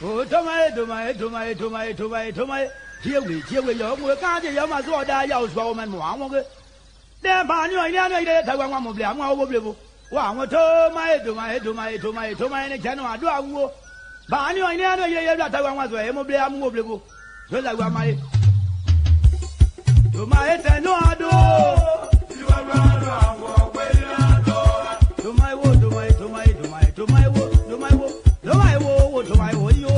Oh, to my. Here we, young, we can't get your mother or die out for woman. Then, Barney, I know that I want to blame over. Wow, to my, and cannot do a war. Barney, I know that I want to blame over. Well, I want my. To my head, no, I do. You are right. To my wood, to my wood, to my wood, to my wood, you.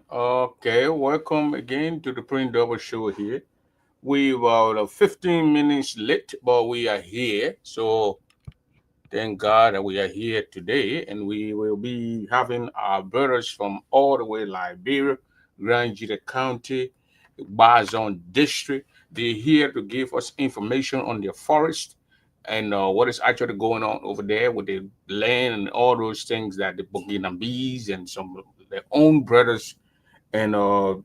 Okay. Welcome again to the Print Double Show here. We were 15 minutes late, but we are here. So thank God that we are here today, and we will be having our brothers from all the way Liberia, Grand Jita County, Bazon District. They're here to give us information on their forest and what is actually going on over there with the land and all those things that the Burkina Bees and some of their own brothers and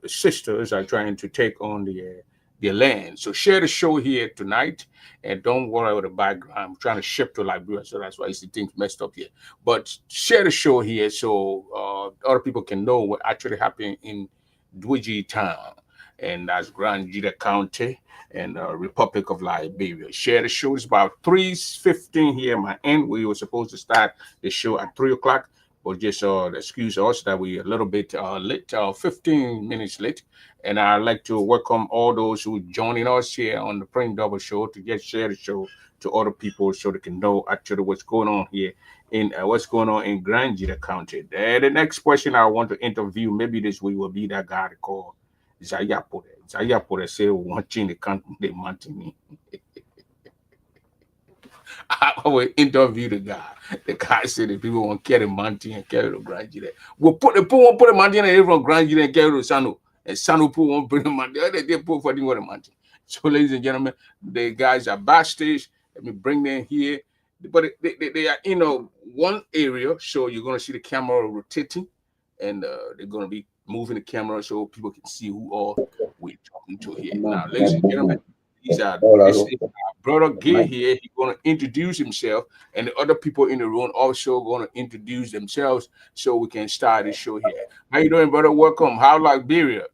sisters are trying to take on the land. So share the show here tonight, and don't worry about the background. I'm trying to ship to Liberia, so that's why you see things messed up here. But share the show here so other people can know what actually happened in Duogee town, and that's Grand Jita County and Republic of Liberia. Share the show. It's about 3:15 here at my end. We were supposed to start the show at 3 o'clock. But just excuse us that we're a little bit late, 15 minutes late. And I'd like to welcome all those who are joining us here on the Print Double Show to just share the show to other people so they can know actually what's going on here in Grand Jita County. The next person I want to interview, maybe this week, will be that guy called Zayapore. Zayapore say watching the country, the mountain. I will interview the guy. The guy said that people want to carry mountain and carry the Grand Jita. We'll put the mountain and from Grand Jita and carry the Sanu. And Sanu Poo won't bring the mountain. They put for the mountain. So, ladies and gentlemen, the guys are backstage. Let me bring them here. But they are in one area, so you're going to see the camera rotating, and they're going to be moving the camera so people can see who all we're talking to here. Now, ladies and gentlemen, this is our brother Gay here. He's going to introduce himself, and the other people in the room also going to introduce themselves so we can start the show here. How you doing, brother? Welcome. How Liberia?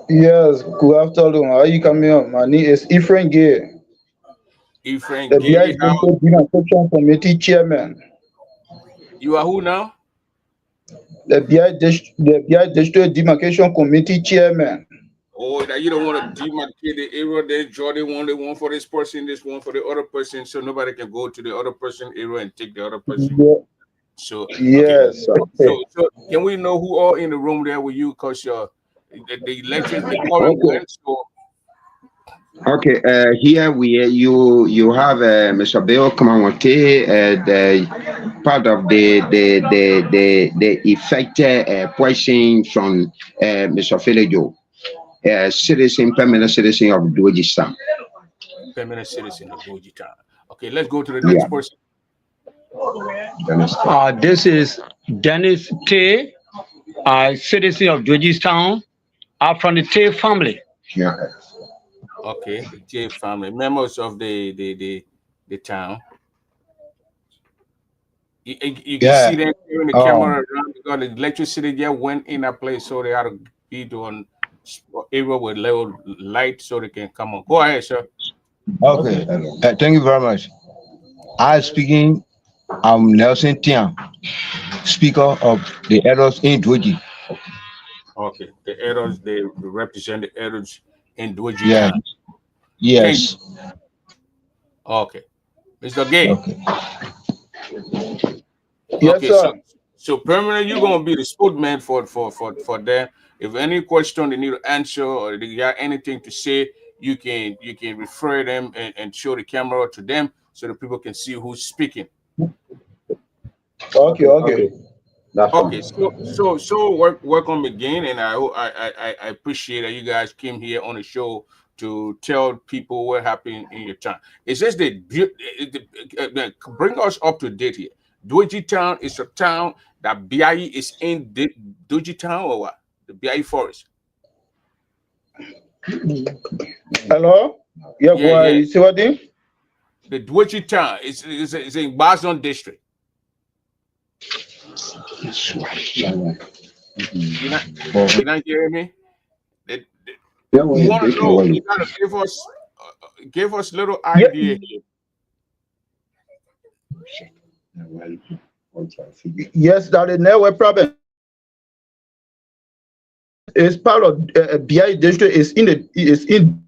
Yes, good afternoon. How you coming up? My name is Ephraim Gay. Ephraim The Gay. BI Demarcation Committee Chairman. You are who now? The BI District Demarcation Committee Chairman. Oh, that you don't want to demarcate the area, then draw the one for this person, this one for the other person, so nobody can go to the other person area and take the other person. Yeah. So yes, okay. So can we know who are in the room there with you? Because the elections, the polling went. So Okay, here you have Mr. Bill Kamawate, the part of the effective question from Mr. Filejo, citizen, permanent citizen of Duogee. Permanent citizen of Duogee Town. Okay, let's go to the next Yeah, person. Dennis. This is Dennis Tay, citizen of Georgetown. I'm from the Tay family. Yeah. Okay, the J family, members of the town. You can Yeah. see them carrying the camera around because the electricity just went in that place, so they had to be doing area with level light so they can come on. Go ahead, sir. Okay. Thank you very much. I speaking. I'm Nelson Tian, Speaker of the Elders in Duogee. Okay, the elders, they represent the elders in Duogee Yeah. Town. Can you? Yes. Okay, Mr. Gay. Okay. Yes, Okay, sir. so permanent, you're gonna be the spokesman for them. If any question they need to answer or they got anything to say, you can refer them and show the camera to them so the people can see who's speaking. Okay. Okay. That's Okay, fine. so welcome again, and I appreciate that you guys came here on the show to tell people what happened in your town. It's just bring us up to date here. Duogee Town is a town that BIE is in Duogee Town or what? The BIE Forest. Hello. Yeah. Yeah, Go ahead. yeah. You see what thing? The Duogee Town is in Boston District. You're not hearing me? The- the- we want to know. You gotta give us little Yeah. idea here. Yes, that is network problem. It's part of BI district. It's in the. It's in.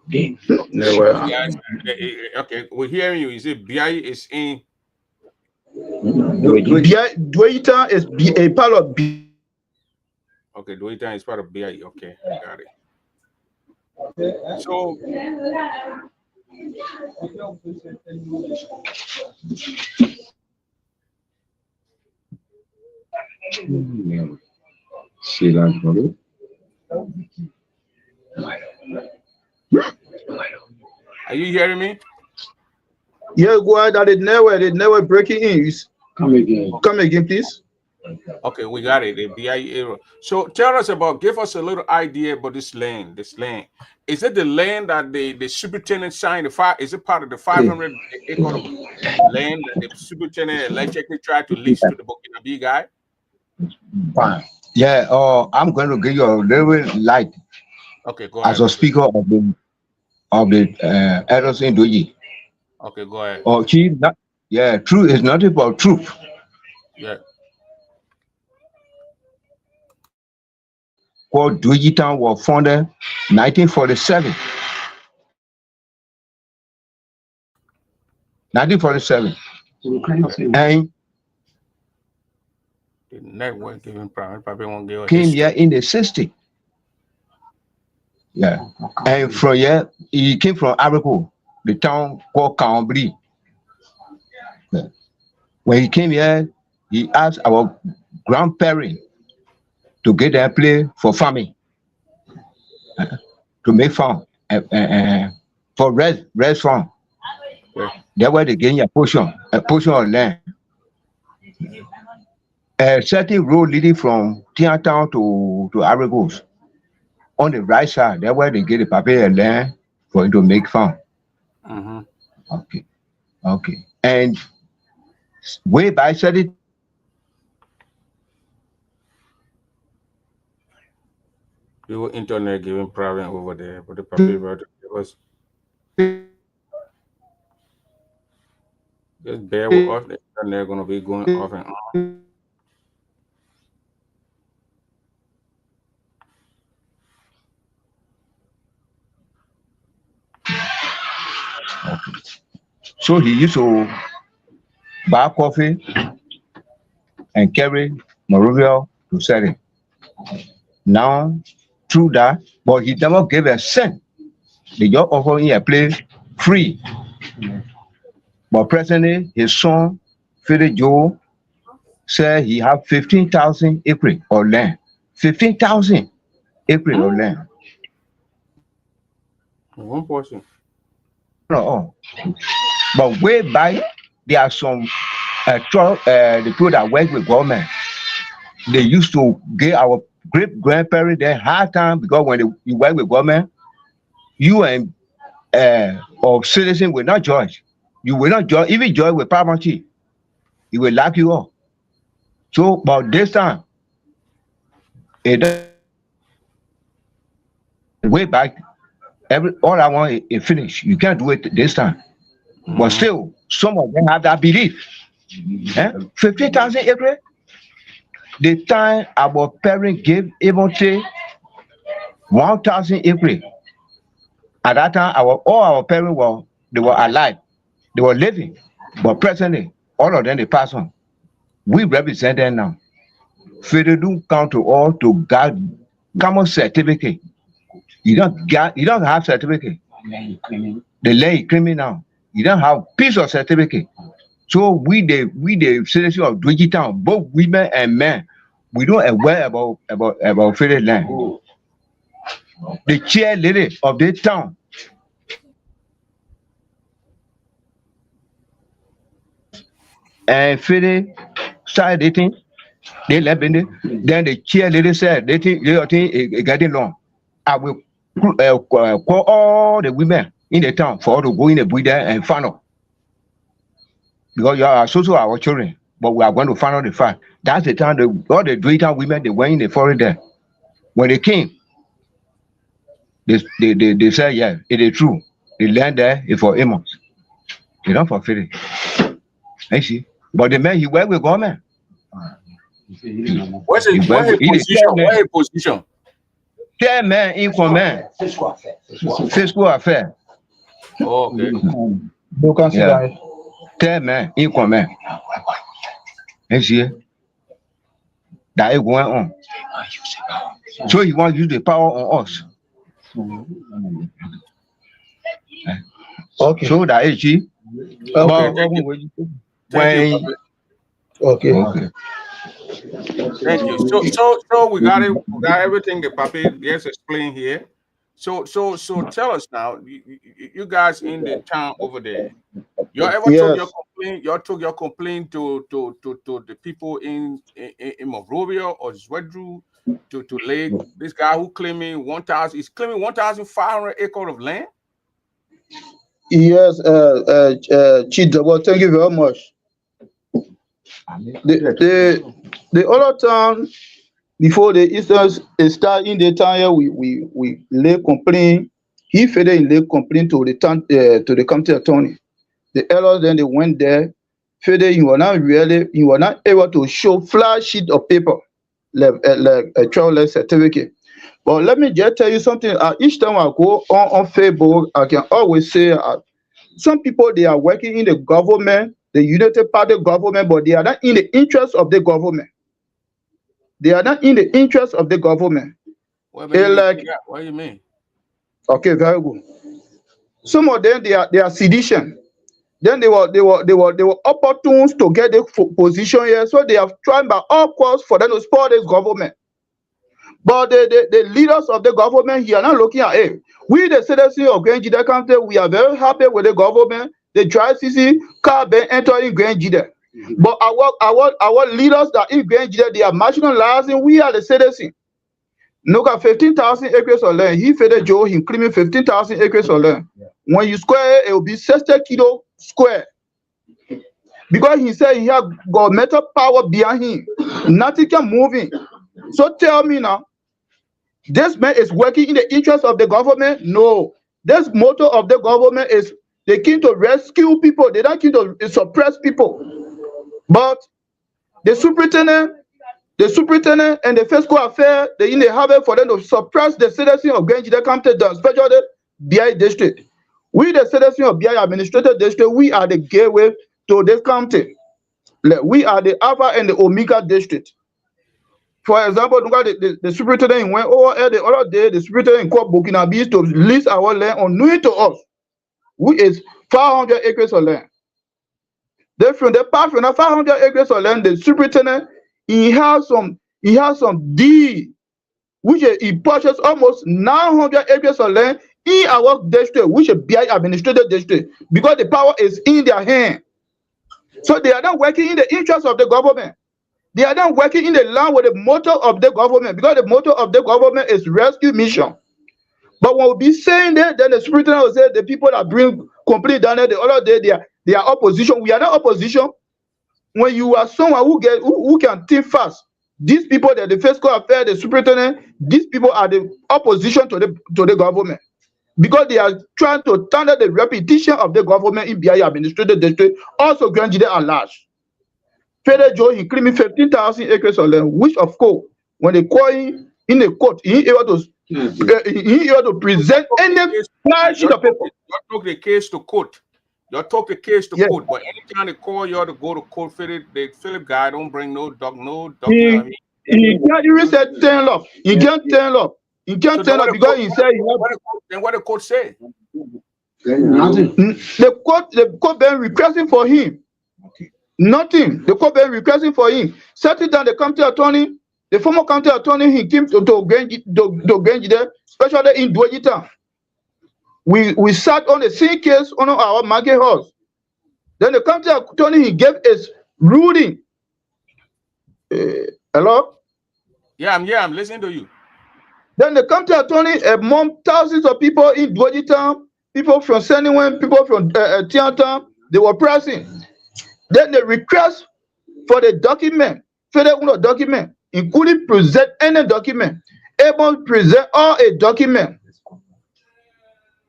You Network. guys, okay, we're hearing you. You say BIE is in. BI Dwayton is a part of B. Okay, Duogee Town is part of BIE. Okay, got it. So See that, brother? are you hearing me? Yeah, go ahead. That is network. The network breaking in. Come again. Come again, please. Okay, we got it. The BIE area. So tell us give us a little idea about this land. This land. Is it the land that the superintendent signed is it part of the 500 acre of land that the superintendent allegedly tried to lease to the Burkina guy? Fine. Yeah. I'm going to give you a little light Okay, go as ahead. a speaker of the elders in Duogee. Okay, go ahead. Oh, yeah. Truth is nothing but truth. Yeah. Called Duogee Town was founded 1947. 1947. And The network giving probably won't give us came history. here in the 60s. Yeah. And from here, he came from Arago, the town called Cambry. Yeah. When he came here, he asked our grandparents to get a place for farming, to make farm, for rest farm. Yeah. That's where they gain a portion of land. A certain road leading from Town to Aragos. On the right side, that's where they get the paper land for it to make farm. Mm-hmm. Okay. Okay. And way by certain Your internet giving problem over there, but the paper was just bear with us. The internet gonna be going off and on. so he used to buy coffee and carry Morovia to sell it. Now, through that, but he never gave a cent. They just offer him a place free. But presently, his son, Philip Joe, said he have 15,000 acres of land. 15,000 acres of land. One portion. No, but way back, there are some the people that work with government. They used to give our great grandparents their hard time because when you work with government, you and or citizen will not judge. You will not judge, even judge with poverty. He will lock you up. So, but this time, way back, all I want is finish. You can't do it this time. But still, some of them have that belief. 50,000 acres. The time our parents gave even say 1,000 acres. At that time, all our parents were alive. They were living. But presently, all of them they pass on. We represent them now. Federal don't come to all to get common certificate. You don't have certificate. The land is claiming now. You don't have piece of certificate. So we the citizens of Duogee town, both women and men, we don't aware about federal land. The chair lady of the town and federal started dating. They left in it. Then the chair lady said they think getting long. I will call all the women in the town for all to go in the bush there and find out. Because you are also our children, but we are going to find out the fact. That's the time all the Duogee women they went in the forest there. When they came, they said, yeah, it is true. The land there is for Amos. They don't fulfill it. I see. But the man he worked with government. What's his position? What's his position? Tell man in command. Fiscal affair. Oh, okay. You can see that. Tell man in command. You see that is going on. So he want to use the power on us. Okay. So that is he. Okay. Thank you. So we got it. We got everything that Papi just explained here. So tell us now, you guys in the town over there, you ever took your complaint? You took your complaint to the people in Monrovia or Zwedru to lay this guy who claiming 1,000? He's claiming 1,500 acres of land. Yes, Chief. Well, thank you very much. The other town before the Easters start in the town here, we lay complaint. He further lay complaint to the town to the county attorney. The elders then they went there. Further, he was not able to show flat sheet of paper like a travel certificate. But let me just tell you something. Each time I go on Facebook, I can always say some people they are working in the government, the United Party government, but they are not in the interest of the government. They are not in the interest of the government. What do you mean? Okay, very good. Some of them they are sedition. Then they were opportunes to get the position here, so they have tried by all costs for them to support this government. But the leaders of the government here are not looking at it. We, the citizens of Grand Jide County, we are very happy with the government. The dry CC car been entering Grand Jide. But our leaders that in Grand Jide, they are marginalizing. We are the citizens. Look at 15,000 acres of land. He fed Joe, he claiming 15,000 acres of land. When you square, it will be 60 kilo square. Because he said he has governmental power behind him. Nothing can move him. So tell me now, this man is working in the interest of the government? No. This motto of the government is they came to rescue people. They don't came to suppress people. But the superintendent and the fiscal affair, they in the habit for them to suppress the citizens of Grand Jide County, especially the BI district. We, the citizens of BI administrative district, we are the gateway to this county. We are the Alpha and the Omega district. For example, look at the superintendent went over the other day, the superintendent in court Burkina Faso to list our land unknown to us, which is 500 acres of land. Then from the part from the 500 acres of land, the superintendent he has some deed, which he purchased almost 900 acres of land in our district, which is BI administrative district, because the power is in their hand. So they are not working in the interest of the government. They are not working in the land with the motto of the government, because the motto of the government is rescue mission. But when we be saying that, then the superintendent will say the people that bring complaint down there the other day, they are opposition. We are not opposition. When you are someone who can think fast, these people that the fiscal affairs, the superintendent, these people are the opposition to the government, because they are trying to turn the repetition of the government in BI administrative district, also granted at large. Federal Joe, he claimed 15,000 acres of land, which of course, when they call him in the court, he able to present any fly sheet of paper. You took the case to court. You took the case to court, but anytime they call you to go to court, the Philip guy don't bring no document. He can't even say 10 law. He can't tell up. He can't tell up because he said. Then what the court say? Nothing. The court been requesting for him. Nothing. The court been requesting for him. Settle down the county attorney, the former county attorney, he came to Duogee there, especially in Duogee town. We sat on the same case on our market house. Then the county attorney, he gave his ruling. Hello? Yeah, I'm listening to you. Then the county attorney, among thousands of people in Duogee town, people from Seniwen, people from Tiantan, they were pressing. Then the request for the document, federal document, including present any document, able to present all a document.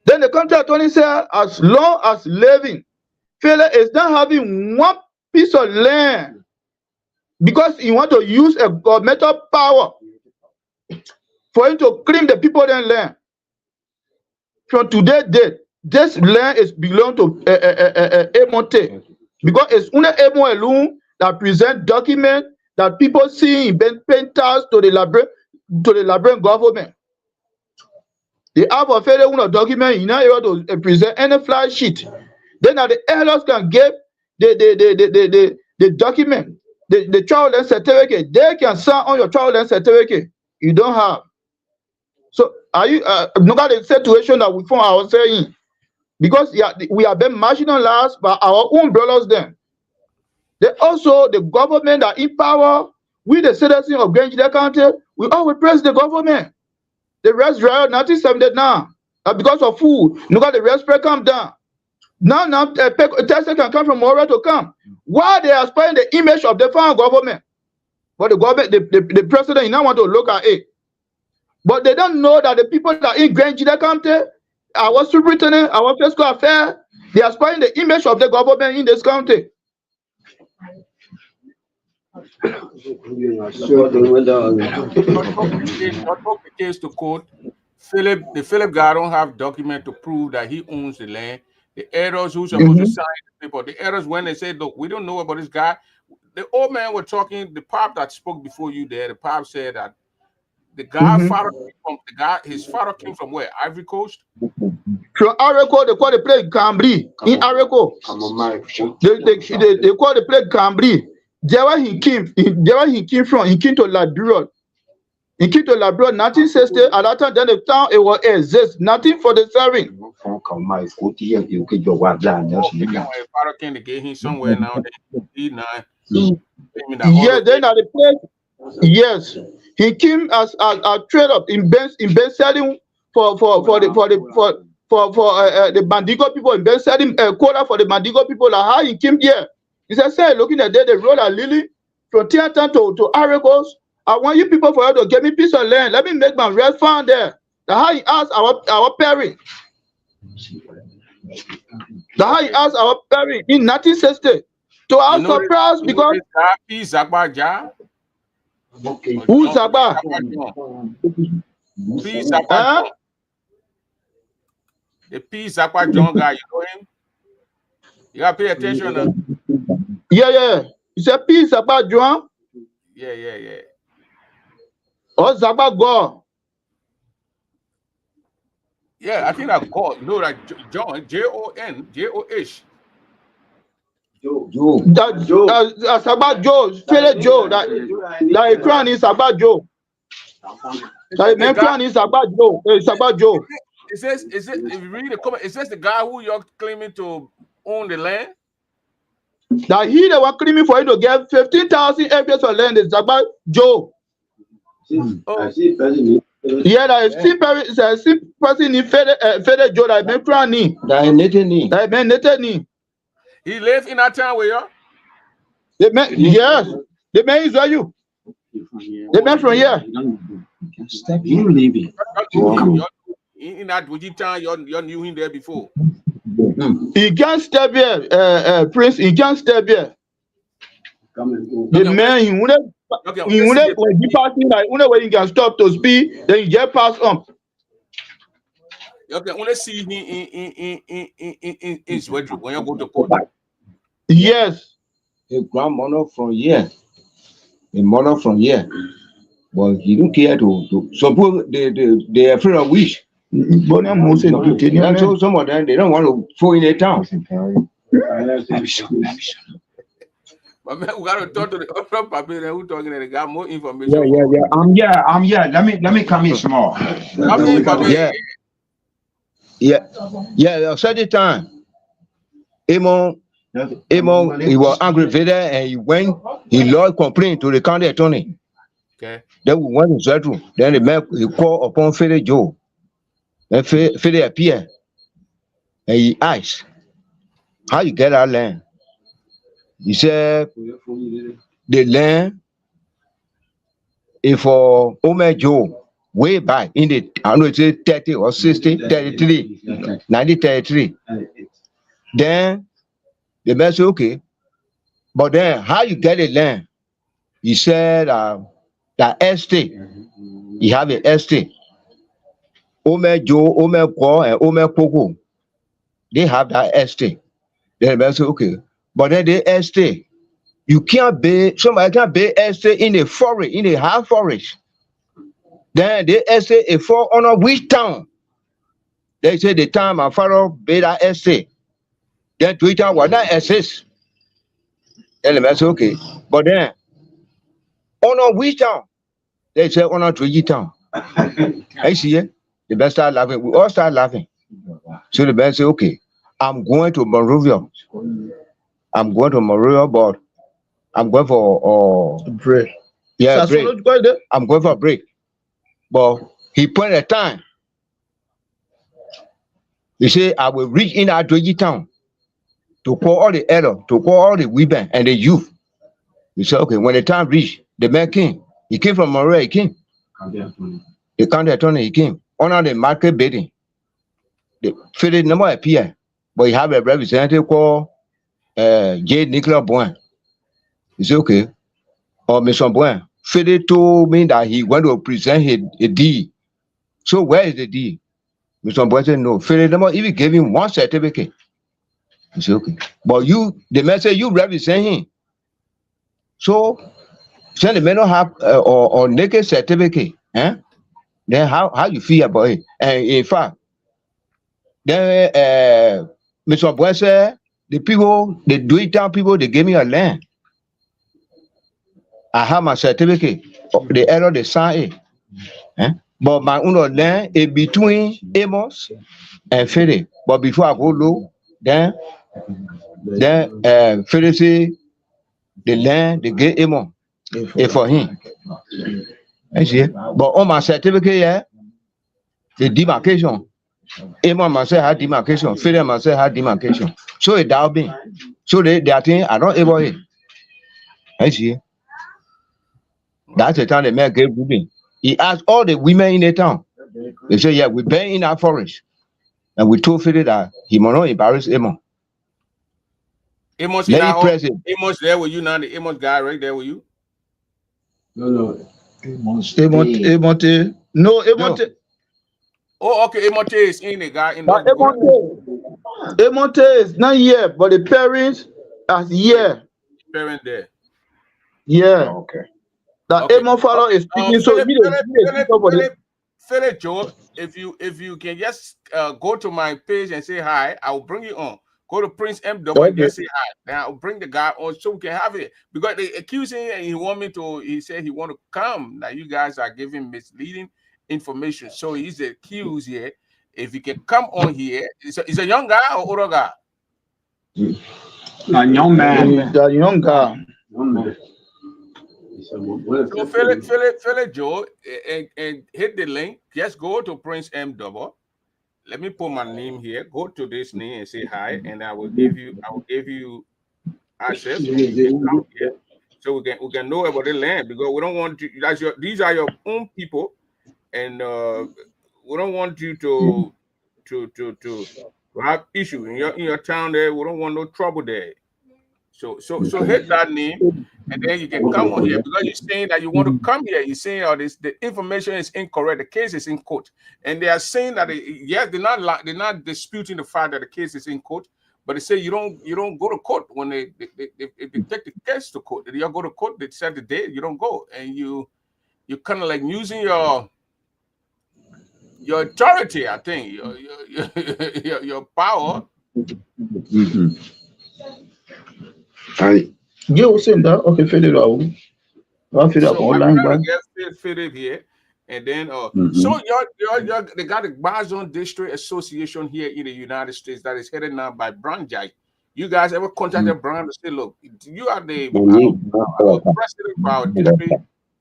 Then the county attorney said, as long as living, federal is not having one piece of land because he want to use a governmental power for him to claim the people in land. From today's date, this land is belong to Emonte. Because it's only Emon alone that present document that people see in paying tax to the Liberian government. They have a federal document in able to present any fly sheet. Then the elders can give the document, the child land certificate. They can sign on your child land certificate. You don't have. So are you look at the situation that we found ourselves in? Because we have been marginalized by our own brothers then. They also, the government that in power, we the citizens of Grenada County, we always praise the government. The rest drive 1979. Because of food, look at the rest spread come down. Now Tesla can come from Mora to come. Why they are spoiling the image of the foreign government? But the government, the president, now want to look at it. But they don't know that the people that in Grenada County, our superintendent, our fiscal affairs, they are spoiling the image of the government in this country. The case to court. The Philip guy don't have document to prove that he owns the land. The heirs who's supposed to sign the paper, the heirs when they say, look, we don't know about this guy. The old man were talking, the pop that spoke before you there, the pop said that the guy his father came from where? Ivory Coast? From Ivory Coast, they call the place Cambry. In Ivory Coast. They call the place Cambry. There where he came from, he came to Liberia. He came to Liberia 1960. At that time, then the town it was exist. Nothing for the serving. Father came to get him somewhere now. Yeah, then at the place, yes. He came as a trade up in Ben selling for the Bandigo people in Ben selling quota for the Bandigo people. Like how he came here. He said, "Sir, looking at that, the road at Lily from Tiantan to Aragos. I want you people for you to give me piece of land. Let me make my rest fund there." That's how he asked our parents. That's how he asked our parents in 1960. To our surprise, because who's Zagba? The P. Zagba John guy, you know him? You gotta pay attention. Yeah. You said P. Zagba John? Yeah. Or Zaba Go. Yeah, I think I got no like John Jon Joh. Joe. That Zaba Joe, Fele Joe, that crown is Zaba Joe. That man crown is Zaba Joe. Zaba Joe. It says, is it if you read the comment, it says the guy who you're claiming to own the land. That he the one claiming for him to get 15,000 acres of land is Zaba Joe. Oh, Yeah, that is still person in Fede Joe that man crown ni. That man nated ni. he lives in that town where you're. The man, yes. The man is where you. The man from here. You leaving. In that Duogee town, you knew him there before. He can't step here, Prince. He can't step here. The man, he wouldn't be passing like when you can stop to speed, then you get past on. Okay, let's see him in his bedroom when you go to court. Yes. a grandmother from here, a mother from here. But he don't care to suppose they are afraid of wish. And so some of them they don't want to throw in a town. But man, we gotta talk to the other people who talking and they got more information. Yeah. I'm here. Let me come in small. Yeah. Certain time, Amon, he was aggravated and he lodged complaint to the county attorney. Okay. Then we went to settle. Then he called upon Fede Joe. And Fede appeared. And he asked, how you get that land? He said, the land is for Omer Joe way back in the, I don't know, it's 30 or 60, 33, 1933. Then the man said, okay. But then how you get the land? He said, that estate, you have an estate. Omer Joe, Omer Kwa, and Omer Pogo, they have that estate. Then the man said, okay. But then the estate, you can't buy, somebody can't buy estate in the forest, in the high forest. Then the estate is for on which town? They say the time my father built that estate. Then Twitter was not exist. Then the man said, okay. But then, on which town? They say on Duogee town. I see it. The man start laughing. We all start laughing. So the man said, okay, I'm going to Monrovia. I'm going to Monrovia, but I'm going for break. Yeah, break. I'm going for a break. But he put a time. He said, I will reach in our Duogee town to call all the elder, to call all the women and the youth. He said, okay, when the time reached, the man came. He came from Monrovia, he came. The county attorney, he came. On the market bidding. The Fede number appear, but he have a representative called J. Nicolas Boin. He said, okay. Or Mr. Boin, Fede told me that he want to present a deed. So where is the deed? Mr. Boin said, no. Fede number even gave him one certificate. He said, okay. But you, the man said, you represent him. So, since the man don't have or naked certificate, then how you feel about it? And in fact, then Mr. Boy said, the people, the Duogee people, they gave me a land. I have my certificate. The elder they sign it. But my own land is between Amos and Fede. But before I go low, then Fede say the land they gave Amos is for him. I see. But on my certificate, yeah, the demarcation. Amos must say had demarcation. Fede must say had demarcation. So it down been. So they are things are not able to. I see. That's the time the man gave Ruben. He asked all the women in the town. They say, yeah, we been in our forest. And we told Fede that he must not embarrass Amos. Amos there with you now, the Amos guy right there with you? No. Amos. Oh, okay. Amos is in the guy in the Amos is not here, but the parents are here. Parent there. Yeah. Okay. That Okay. Emo Faro is speaking, so Philip Joe, if you can just go to my page and say hi, I will bring you on. Go to Prince MW and just say hi. Then I'll bring the guy on so we can have it. Because they accusing and he said he want to come. Now you guys are giving misleading information. So he's accused here. If he can come on here, he's a young guy or older guy? A young man. The young guy. So Philip Joe and hit the link. Just go to Prince MW. Let me put my name here. Go to this name and say hi, and I will give you access. So we can know about the land, because we don't want you. These are your own people, and we don't want you to have issue in your town there. We don't want no trouble there. So hit that name, and then you can come on here, because you're saying that you want to come here. You're saying the information is incorrect, the case is in court, and they are saying that they're not disputing the fact that the case is in court, but they say you don't go to court when they take the case to court. If you go to court, they set the date, you don't go, and you kind of like using your authority, I think, your power. Yeah, what's in that? Okay, fill it out. I'll fill it up online. I'm gonna get fitted here, and then so they got the Barzon District Association here in the United States that is headed now by Duogee. You guys ever contacted Brown to say, look, you are the president of our district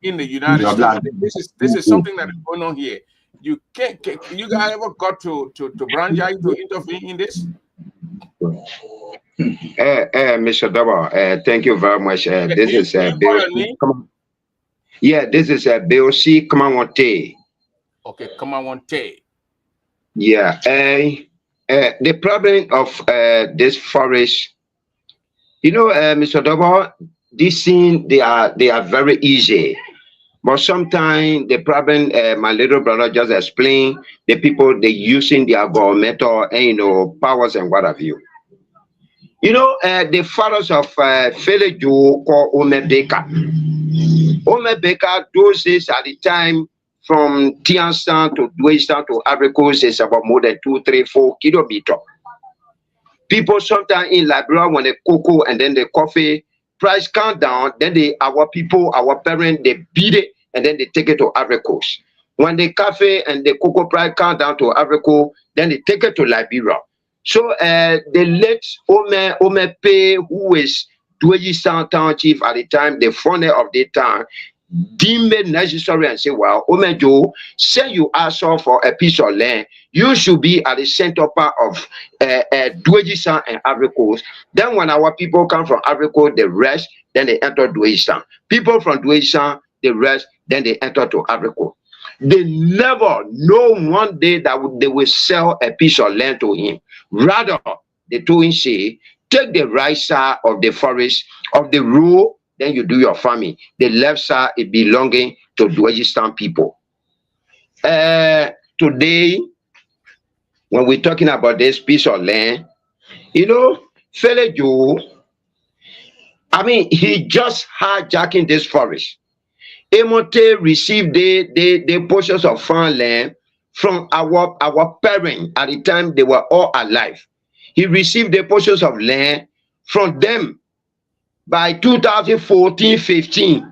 in the United States. This is something that is going on here. You you guys ever got to Duogee to intervene in this? Mr. Double, thank you very much. This is Bill. Yeah, this is Bill C. Kamawante. Okay, Kamawante. Yeah. The problem of this forest, Mr. Double, this thing they are very easy. But sometimes the problem, my little brother just explained, the people they using their governmental powers and what have you. The fathers of Philip Joe called Omebeka. Omebeka, those days at the time from Tiansan to Duogee to Abricos is about more than 2, 3, 4 kilometers. People sometimes in Liberia when the cocoa and then the coffee price count down, then our parents, they beat it and then they take it to Abricos. When the coffee and the cocoa price count down to Abricos, then they take it to Liberia. So the late Ome P, who is Duogee town chief at the time, the founder of the town, deemed it necessary and say, well, Ome Joe, say you ask for a piece of land, you should be at the center part of Duogee and Abricos. Then when our people come from Abricos, the rest, then they enter Duogee. People from Duogee, the rest, then they enter to Abricos. They never know one day that they will sell a piece of land to him. Rather, they told him, say, take the right side of the forest, of the road, then you do your farming. The left side is belonging to Duogee people. Today, when we're talking about this piece of land, Philip Joe, he just hijacking this forest. Emote received the portions of farmland from our parents at the time they were all alive. He received the portions of land from them. By 2014-15,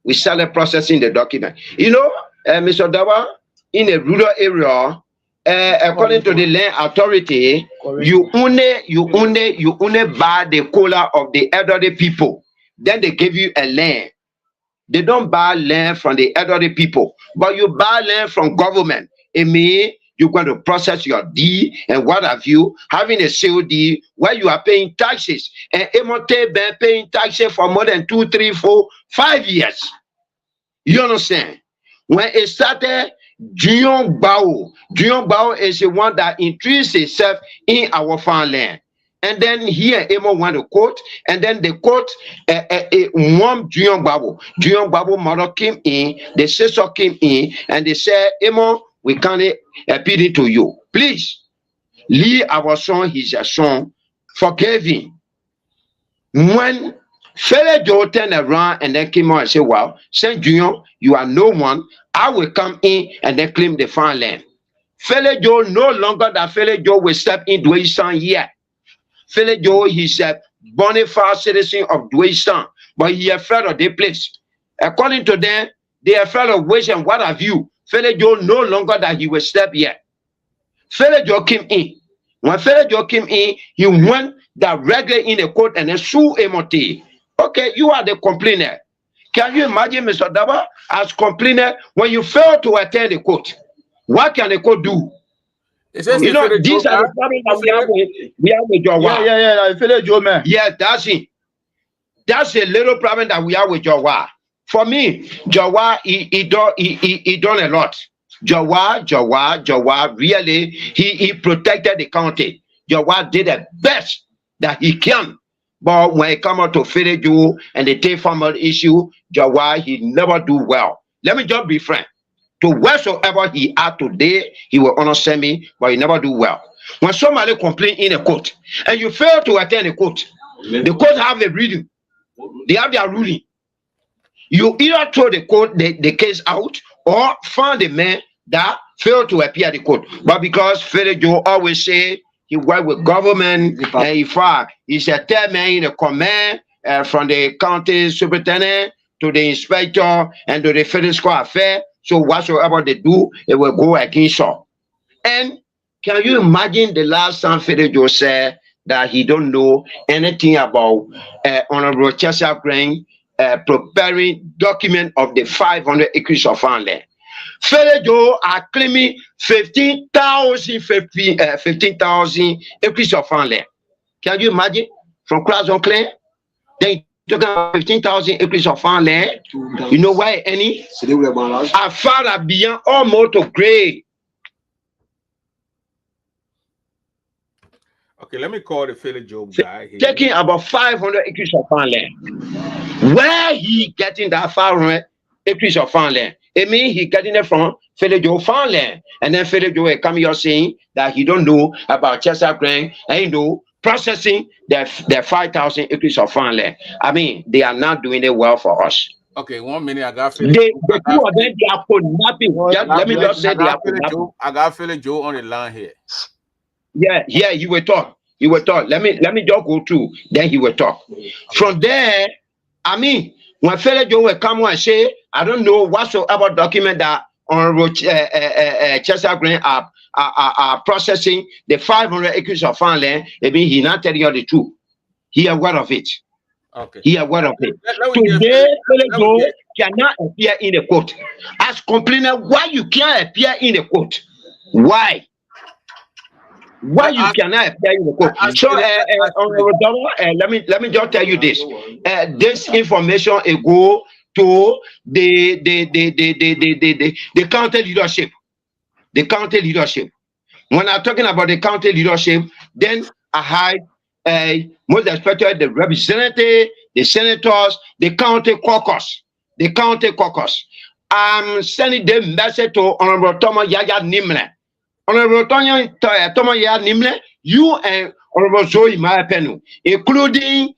we started processing the document. Mr. Dawa, in a rural area, according to the land authority, you only buy the cola of the elderly people. Then they give you a land. They don't buy land from the elderly people, but you buy land from government. It means you're going to process your deed and what have you, having a sale deed where you are paying taxes. And Emote been paying taxes for more than 2, 3, 4, 5 years. You understand? When it started, Duogee is the one that introduced itself in our farmland. And then here, Emo went to court, and then the court won Duogee. Duogee mother came in, the sister came in, and they said, Emo, we can't appeal it to you. Please, leave our son, he's a son, forgive him. When Philip Joe turned around and then came out and said, well, Saint Junior, you are no one. I will come in and then claim the farmland. Philip Joe no longer that Philip Joe will step in Duogee Town yet. Philip Joe, he's a bona fide citizen of Duogee Town, but he is afraid of the place. According to them, they are afraid of waste and what have you. Philip Joe no longer that he will step yet. Philip Joe came in. When Philip Joe came in, he went directly in the court and then sued Emote. Okay, you are the complainer. Can you imagine, Mr. Daba, as complainer, when you fail to attend the court, what can the court do? You know, these are the problems that we have with Jawa. Yeah, Philip Joe, man. Yeah, that's it. That's a little problem that we have with Jawa. For me, Jawa, he done a lot. Jawa, really, he protected the county. Jawa did the best that he can. But when it comes out to Philip Joe and the take farmer issue, Jawa, he never do well. Let me just be frank. To wheresoever he are today, he will honor me, but he never do well. When somebody complain in a court, and you fail to attend the court have a reading. They have their ruling. You either throw the case out or find the man that failed to appear at the court. But because Philip Joe always say he work with government, and in fact, he's a third man in the command from the county superintendent to the inspector and to the fiscal affair. So whatsoever they do, it will go against her. And can you imagine the last time Philip Joe said that he don't know anything about Honorable Cheshire Green preparing document of the 500 acres of farmland? Philip Joe are claiming 15,000 acres of farmland. Can you imagine? From Class on Clay, they took about 15,000 acres of farmland. You know why any? As far as beyond almost to grade. Okay, let me call the Philip Joe guy here. Taking about 500 acres of farmland. Where he getting that 500 acres of farmland? It means he getting it from Philip Joe farmland. And then Philip Joe will come here saying that he don't know about Chester Grain and he know processing their 5,000 acres of farmland. I mean, they are not doing it well for us. Okay, 1 minute. I got Philip. The two of them, they are kidnapping. Let me just say they are kidnapping. I got Philip Joe on the line here. Yeah, you will talk. Let me just go through, then he will talk. From there, I mean, when Philip Joe will come and say, I don't know whatsoever document that Honorable Chester Green are processing the 500 acres of farmland, it means he's not telling you the truth. He aware of it. Okay. He aware of it. Today, Philip Joe cannot appear in the court. As complainer, why you can't appear in the court? Why? Why you cannot appear in the court? So, let me just tell you this. This information will go to the county leadership. The county leadership. When I'm talking about the county leadership, then I have most especially the representative, the senators, the county caucus. The county caucus. I'm sending the message to Honorable Thomas Yaya Nimle. Honorable Thomas Yaya Nimle, you and Honorable Zoe Maapenu, including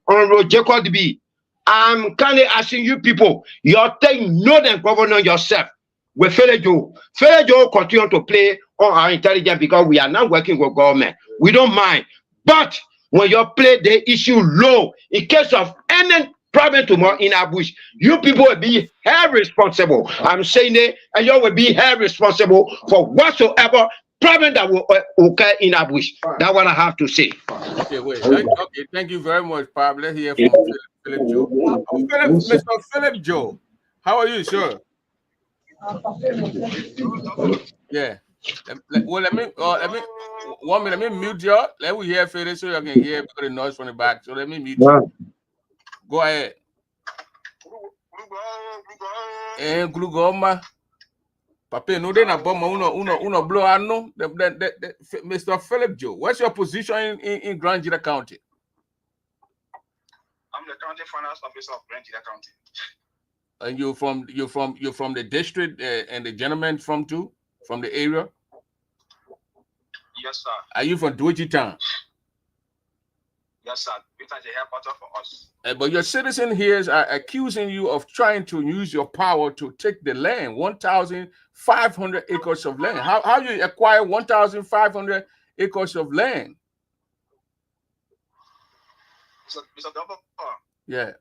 Honorable Jacob B. I'm kindly asking you people, you're taking note and governor yourself with Philip Joe. Philip Joe continue to play on our intelligence because we are not working with government. We don't mind. But when you play the issue low, in case of any problem tomorrow in our bush, you people will be held responsible. I'm saying it, and you will be held responsible for whatsoever problem that will occur in our bush. That's what I have to say. Okay, wait. Okay, thank you very much, Pab. Let's hear from Philip Joe. Mr. Philip Joe, how are you, sir? Yeah. Well, let me 1 minute. Let me mute you. Let me hear Philip so you can hear the noise from the back. So let me mute you. Go ahead. And Glugoma. Papa, no, they not bomb uno blow. I know Mr. Philip Joe. What's your position in Grand Gila County? I'm the county finance officer of Grand Gila County. And you're from the district and the gentleman from the area? Yes, sir. Are you from Duogee Town? Yes, sir. Which is a headquarters for us. But your citizen here is accusing you of trying to use your power to take the land, 1,500 acres of land. How you acquire 1,500 acres of land? Mr. Double, Yeah.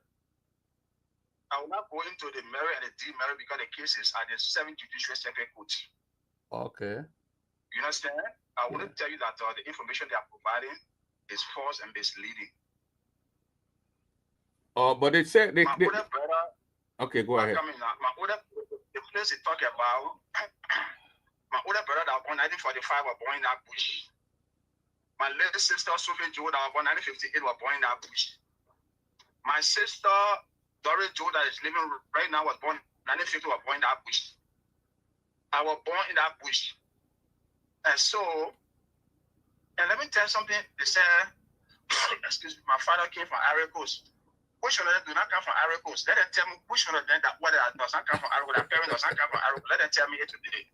I will not go into the merit and the demerit because the cases are the 7 judicial circuit court. Okay. You understand? I want to tell you that the information they are providing is false and misleading. But they said my older brother. Okay, go ahead. The place they talk about, my older brother that was born 1945 was born in that bush. My little sister Sophie Joe that was born 1958 was born in that bush. My sister Doris Joe that is living right now was born 1950 was born in that bush. I was born in that bush. And so, and let me tell you something, they said, excuse me, my father came from Ivory Coast. Which one of them do not come from Ivory Coast? Let them tell me which one of them that what does not come from Ivory Coast, their parents does not come from Ivory Coast. Let them tell me it today.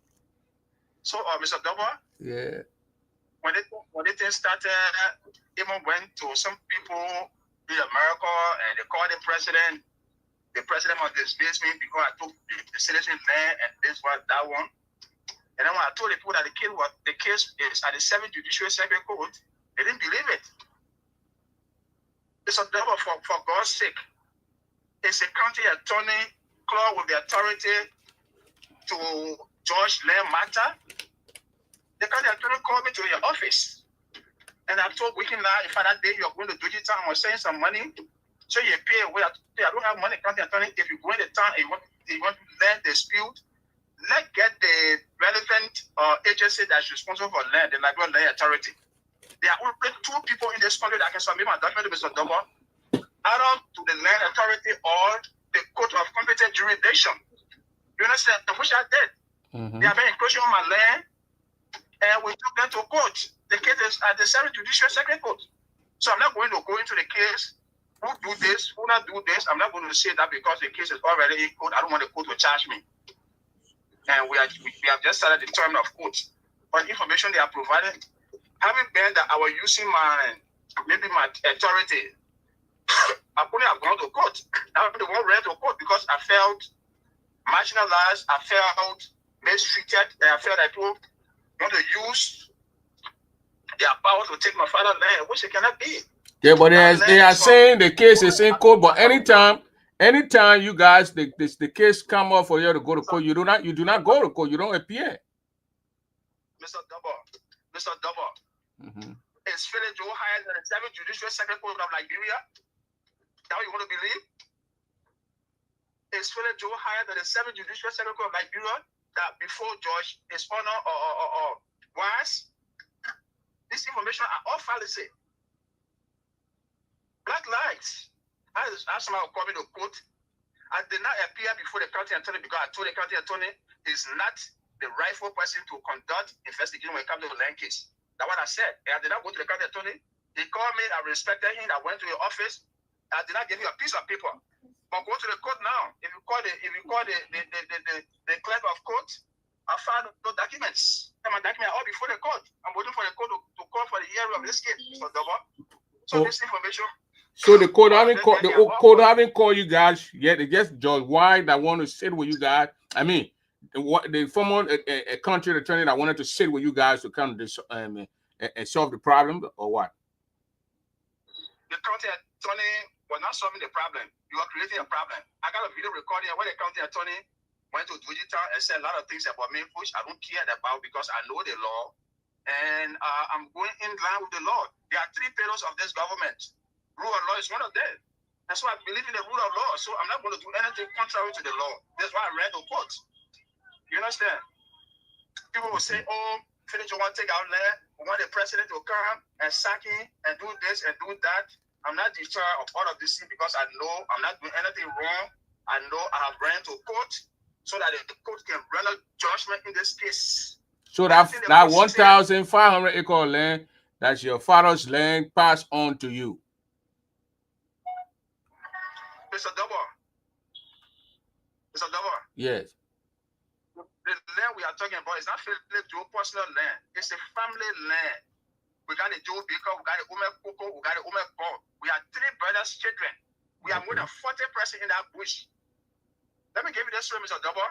So, Mr. Double, yeah, when the thing started, even went to some people in America and they called the president must dismiss me because I took the citizen land and this was that one. And then when I told the people that the case is at the 7th Judicial Circuit Court, they didn't believe it. It's a Double, for God's sake. It's a county attorney clause with the authority to judge land matter. The county attorney called me to your office. And I told Wiking now, if that day you're going to Duogee town, I was saying some money. So you pay away. I don't have money, county attorney. If you go in the town and you want to land dispute, let's get the relevant agency that's responsible for land, the Liberia Land Authority. There are only 2 people in this country that can submit my document to Mr. Double, either to the Land Authority or the Court of Competent Jurisdiction. You understand? Which I did. They have been encroaching on my land, and we took them to court. The case is at the 7th Judicial Circuit Court. So I'm not going to go into the case. Who do this? Who not do this? I'm not going to say that because the case is already in court. I don't want the court to charge me. And we have just started the term of court. But information they are providing, having been that I was using my authority, I couldn't have gone to court. I'm the one ran to court because I felt marginalized, I felt mistreated, and I felt that people want to use their power to take my father's land, which it cannot be. Yeah, but they are saying the case is in court, but anytime you guys the case come up for you to go to court, you do not go to court, you don't appear. Mr. Double. Is Philip Joe higher than the 7th Judicial Circuit Court of Liberia? That you want to believe? Is Philip Joe higher than the 7th Judicial Circuit Court of Liberia that before Judge His Honor or was? This information are all fallacy. Black lies. I somehow call me to court. I did not appear before the county attorney because I told the county attorney is not the rightful person to conduct investigation when it comes to the land case. That's what I said. And I did not go to the county attorney. He called me. I respected him. I went to your office. I did not give you a piece of paper. But go to the court now. If you call the clerk of court, I found no documents. And my documents all before the court. I'm waiting for the court to call for the hearing of this case, Mr. Double. So this information. So the court haven't called you guys yet. They just Judge White that want to sit with you guys. I mean, the former country attorney that wanted to sit with you guys to come and solve the problem, or what? The county attorney was not solving the problem. You are creating a problem. I got a video recording where the county attorney went to Duogee town and said a lot of things about me, which I don't care about because I know the law and I'm going in line with the law. There are 3 pillars of this government. Rule of law is one of them. That's why I believe in the rule of law. So I'm not going to do anything contrary to the law. That's why I read the court. You understand? People will say, oh, Philip, you want to take our land. We want the president to come and sack him and do this and do that. I'm not deterred of all of this because I know I'm not doing anything wrong. I know I have ran to court so that the court can render judgment in this case. So that 1,500 acre land, that's your father's land, passed on to you. Mr. Double. Yes. The land we are talking about is not Philip Joe personal land. It's a family land. we got the Joe Baker, we got the Ume Coco, we got the Ume Paul. We are 3 brothers, children. We are more than 40 persons in that bush. Let me give you this story, Mr. Double.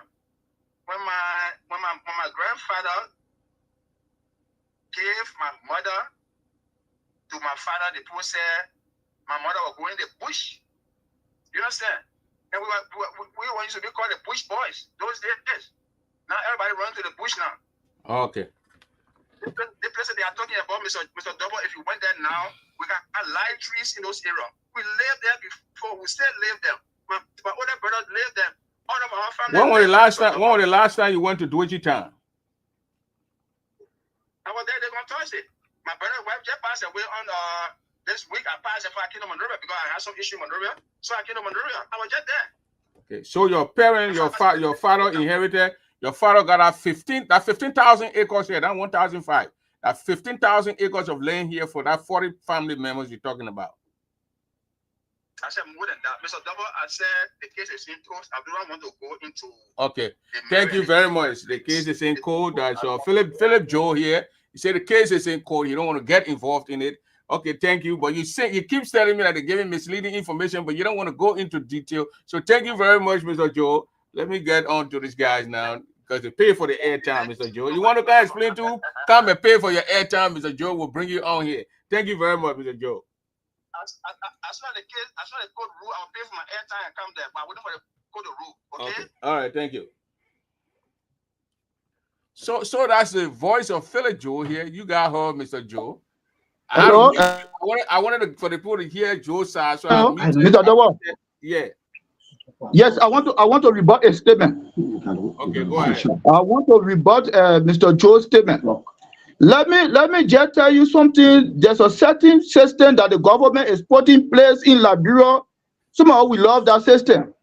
When my grandfather gave my mother to my father, the people said my mother was going to the bush. You understand? And we used to be called the bush boys those days. Now everybody run to the bush now. Okay. The place they are talking about, Mr. Double, if you went there now, we got live trees in those areas. We lived there before. We still live there. My older brothers lived there. All of our family. When was the last time you went to Duogee town? I was there on Thursday. My brother's wife just passed away on this week. I passed before I came to Monrovia because I had some issue in Monrovia. So I came to Monrovia. I was just there. Okay. So your parents, your father inherited. Your father got that 15,000 acres here. That 1,005. That 15,000 acres of land here for that 40 family members you're talking about. I said more than that, Mr. Double. I said the case is in court. I don't want to go into. Okay. Thank you very much. The case is in court. That's Philip Joe here. He said the case is in court. You don't want to get involved in it. Okay, thank you. But you keep telling me that they're giving misleading information, but you don't want to go into detail. So thank you very much, Mr. Joe. Let me get on to these guys now because they pay for the airtime, Mr. Joe. You want to guys explain to? Come and pay for your airtime, Mr. Joe. We'll bring you on here. Thank you very much, Mr. Joe. I saw the case. I saw the code rule. I'll pay for my airtime and come there. But I'm waiting for the code rule. Okay? All right. Thank you. So that's the voice of Philip Joe here. You got her, Mr. Joe. Hello. I wanted for the people to hear Joe's side. So Mr. Double. Yeah. Yes, I want to rebut a statement. Okay, go ahead. I want to rebut Mr. Joe's statement. Let me just tell you something. There's a certain system that the government is putting in place in Liberia. Somehow we love that system.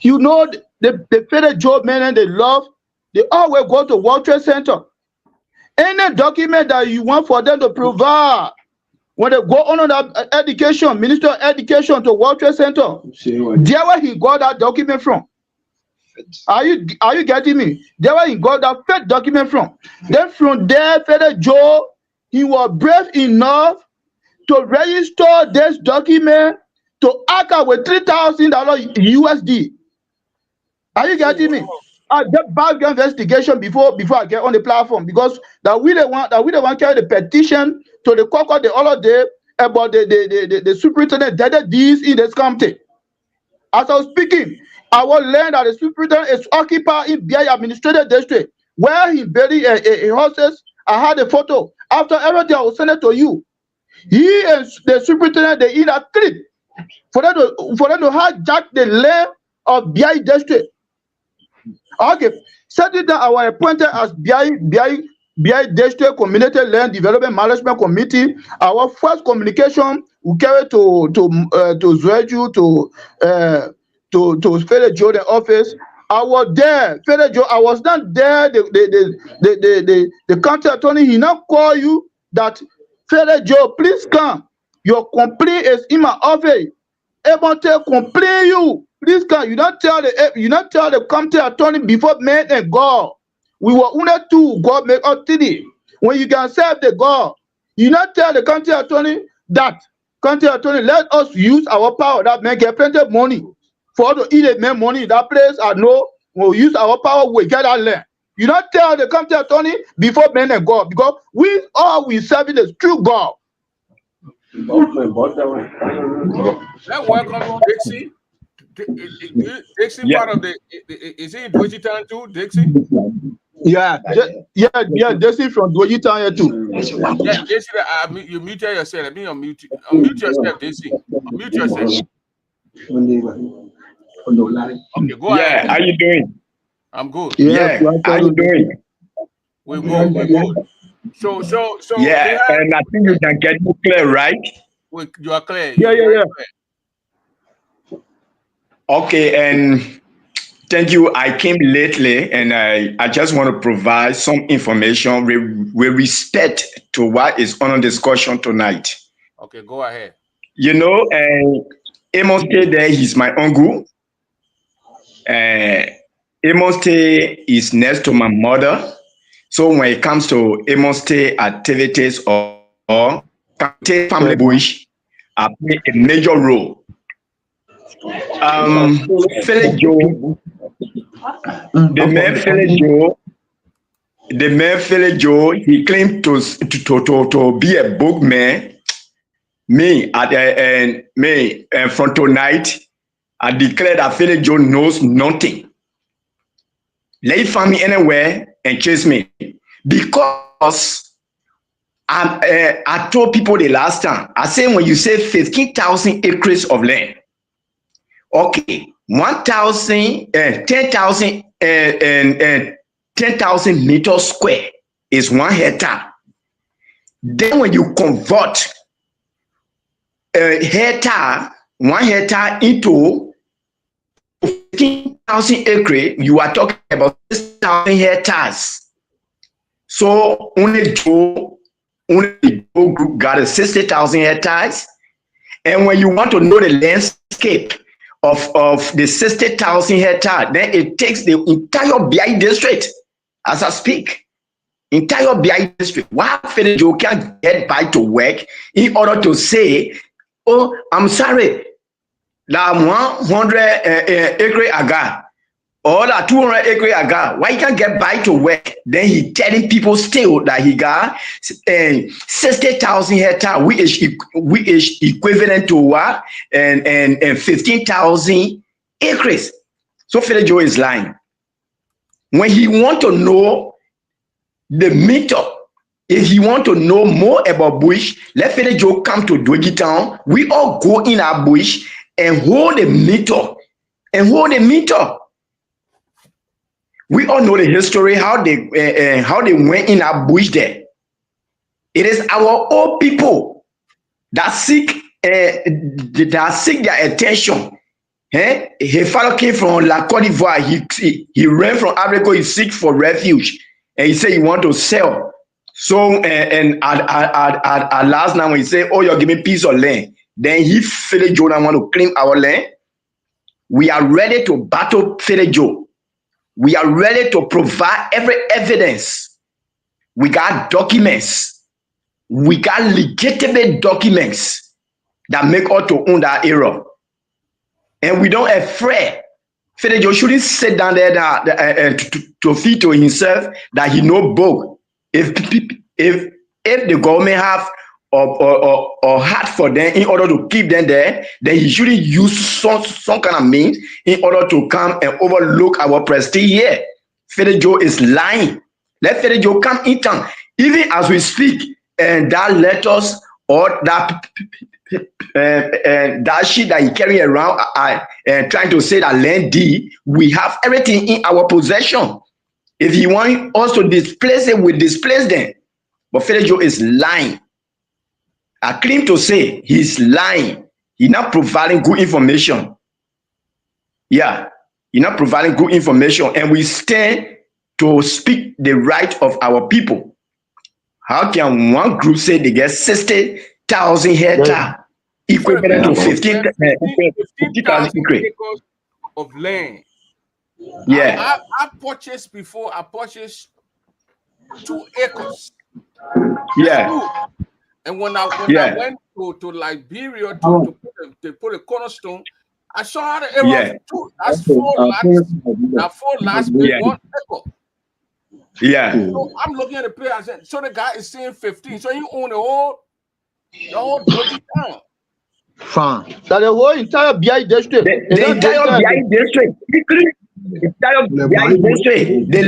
You know, the Federal Joe men and they always go to World Trade Center. Any document that you want for them to provide, when they go on that education, Minister of Education to World Trade Center, there where he got that document from. Are you getting me? There where he got that fake document from. Then from there, Federal Joe, he was brave enough to register this document to ACA with $3,000 USD. Are you getting me? I did background investigation before I get on the platform because that we don't want carry the petition to the court the other day about the superintendent did this in this county. As I was speaking, I will learn that the superintendent is occupied in BI administrative district where he buried a horses. I had a photo. After everything, I will send it to you. He and the superintendent they in a clip for them to hijack the land of BI district. Okay, certainly that I was appointed as BI District Community Land Development Management Committee. Our first communication we carried to Duogee to Federal Joe the office. I was there, Federal Joe. I was not there. The county attorney he now call you that Federal Joe, please come. Your complaint is in my office. Able to complain you. Please come. You not tell the county attorney before man and God. We were only two. God make us three. When you can serve the God, you not tell the county attorney that county attorney let us use our power that make get plenty of money for to eat make money in that place. I know we'll use our power. We get that land. You not tell the county attorney before man and God because we serving the true God. Let's welcome Dixie. Dixie part of is he in Duogee town too, Dixie? Yeah, Dixie from Duogee town here too. Yeah, Dixie, you mute yourself. Let me unmute yourself, Dixie. Unmute yourself. Okay, go ahead. Yeah, how you doing? I'm good. Yeah, how you doing? We're good. So yeah, and I think you can get me clear, right? You are clear. Yeah. Okay, and thank you. I came lately, and I just want to provide some information with respect to what is on discussion tonight. Okay, go ahead. You know, Amos State there, he's my uncle. Amos State is next to my mother. So when it comes to Amos State activities or or Kante family bush play a major role. Philip Joe, the man Philip Joe, he claimed to be a bookman. Me from tonight, I declare that Philip Joe knows nothing. Let him find me anywhere and chase me, because I told people the last time. I said, when you say 15,000 acres of land, okay, 10,000 meters square is 1 hectare. Then when you convert a hectare, 1 hectare into 15,000 acres, you are talking about 6,000 hectares. So only Joe group got a 60,000 hectares. And when you want to know the landscape of the 60,000 hectares, then it takes the entire BI district, as I speak. Entire BI district. Why Philip Joe can't get by to work in order to say, oh, I'm sorry, that 100 acre I got, or that 200 acre I got. Why he can't get by to work? Then he telling people still that he got 60,000 hectares, which is equivalent to what? And 15,000 acres. So Philip Joe is lying. When he want to know the meter, if you want to know more about bush, let Philip Joe come to Duogee town. We all go in our bush and hold the meter. We all know the history, how they went in our bush there. It is our old people that seek their attention. His father came from La Côte d'Ivoire. He ran from Africa. He seek for refuge, and he said he want to sell. So and at last night when he said, "Oh, you're giving piece of land," then he Philip Joe want to claim our land. We are ready to battle Philip Joe. We are ready to provide every evidence. We got documents. We got legitimate documents that make us to own that area. And we don't afraid. Philip Joe shouldn't sit down there to feed to himself that he no book. If the government have or hard for them in order to keep them there, then he shouldn't use some kind of means in order to come and overlook our prestige here. Philip Joe is lying. Let Philip Joe come in town. Even as we speak, and that letters or that shit that he carry around and trying to say that land deed, we have everything in our possession. If he want us to displace it, we displace them. But Philip Joe is lying. I claim to say he's lying. He's not providing good information. Yeah, he's not providing good information, and we stand to speak the right of our people. How can one group say they get 60,000 hectares, equivalent to 15,000 acres of land? Yeah, I purchased before. I purchased 2 acres. Yeah. And when I went to Liberia to put a cornerstone, I saw the area of 2. That's 4 lots. Now 4 lots with 1 acre. Yeah. So I'm looking at the picture. I said, so the guy is saying 15. So you own the whole Duogee town. Fine. That the whole entire BI district. The entire BI district. The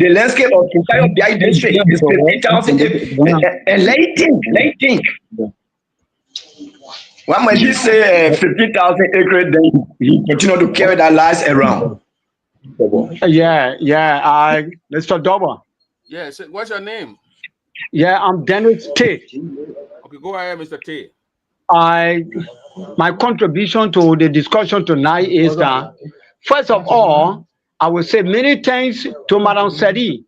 landscape of entire BI district is 50,000 acres. And let think. When he say 50,000 acres, then he continue to carry that lies around. Yeah. Mr. Doba. Yeah, so what's your name? Yeah, I'm Dennis T. Okay, go ahead, Mr. T. My contribution to the discussion tonight is that, first of all, I will say many thanks to Madam Sadi,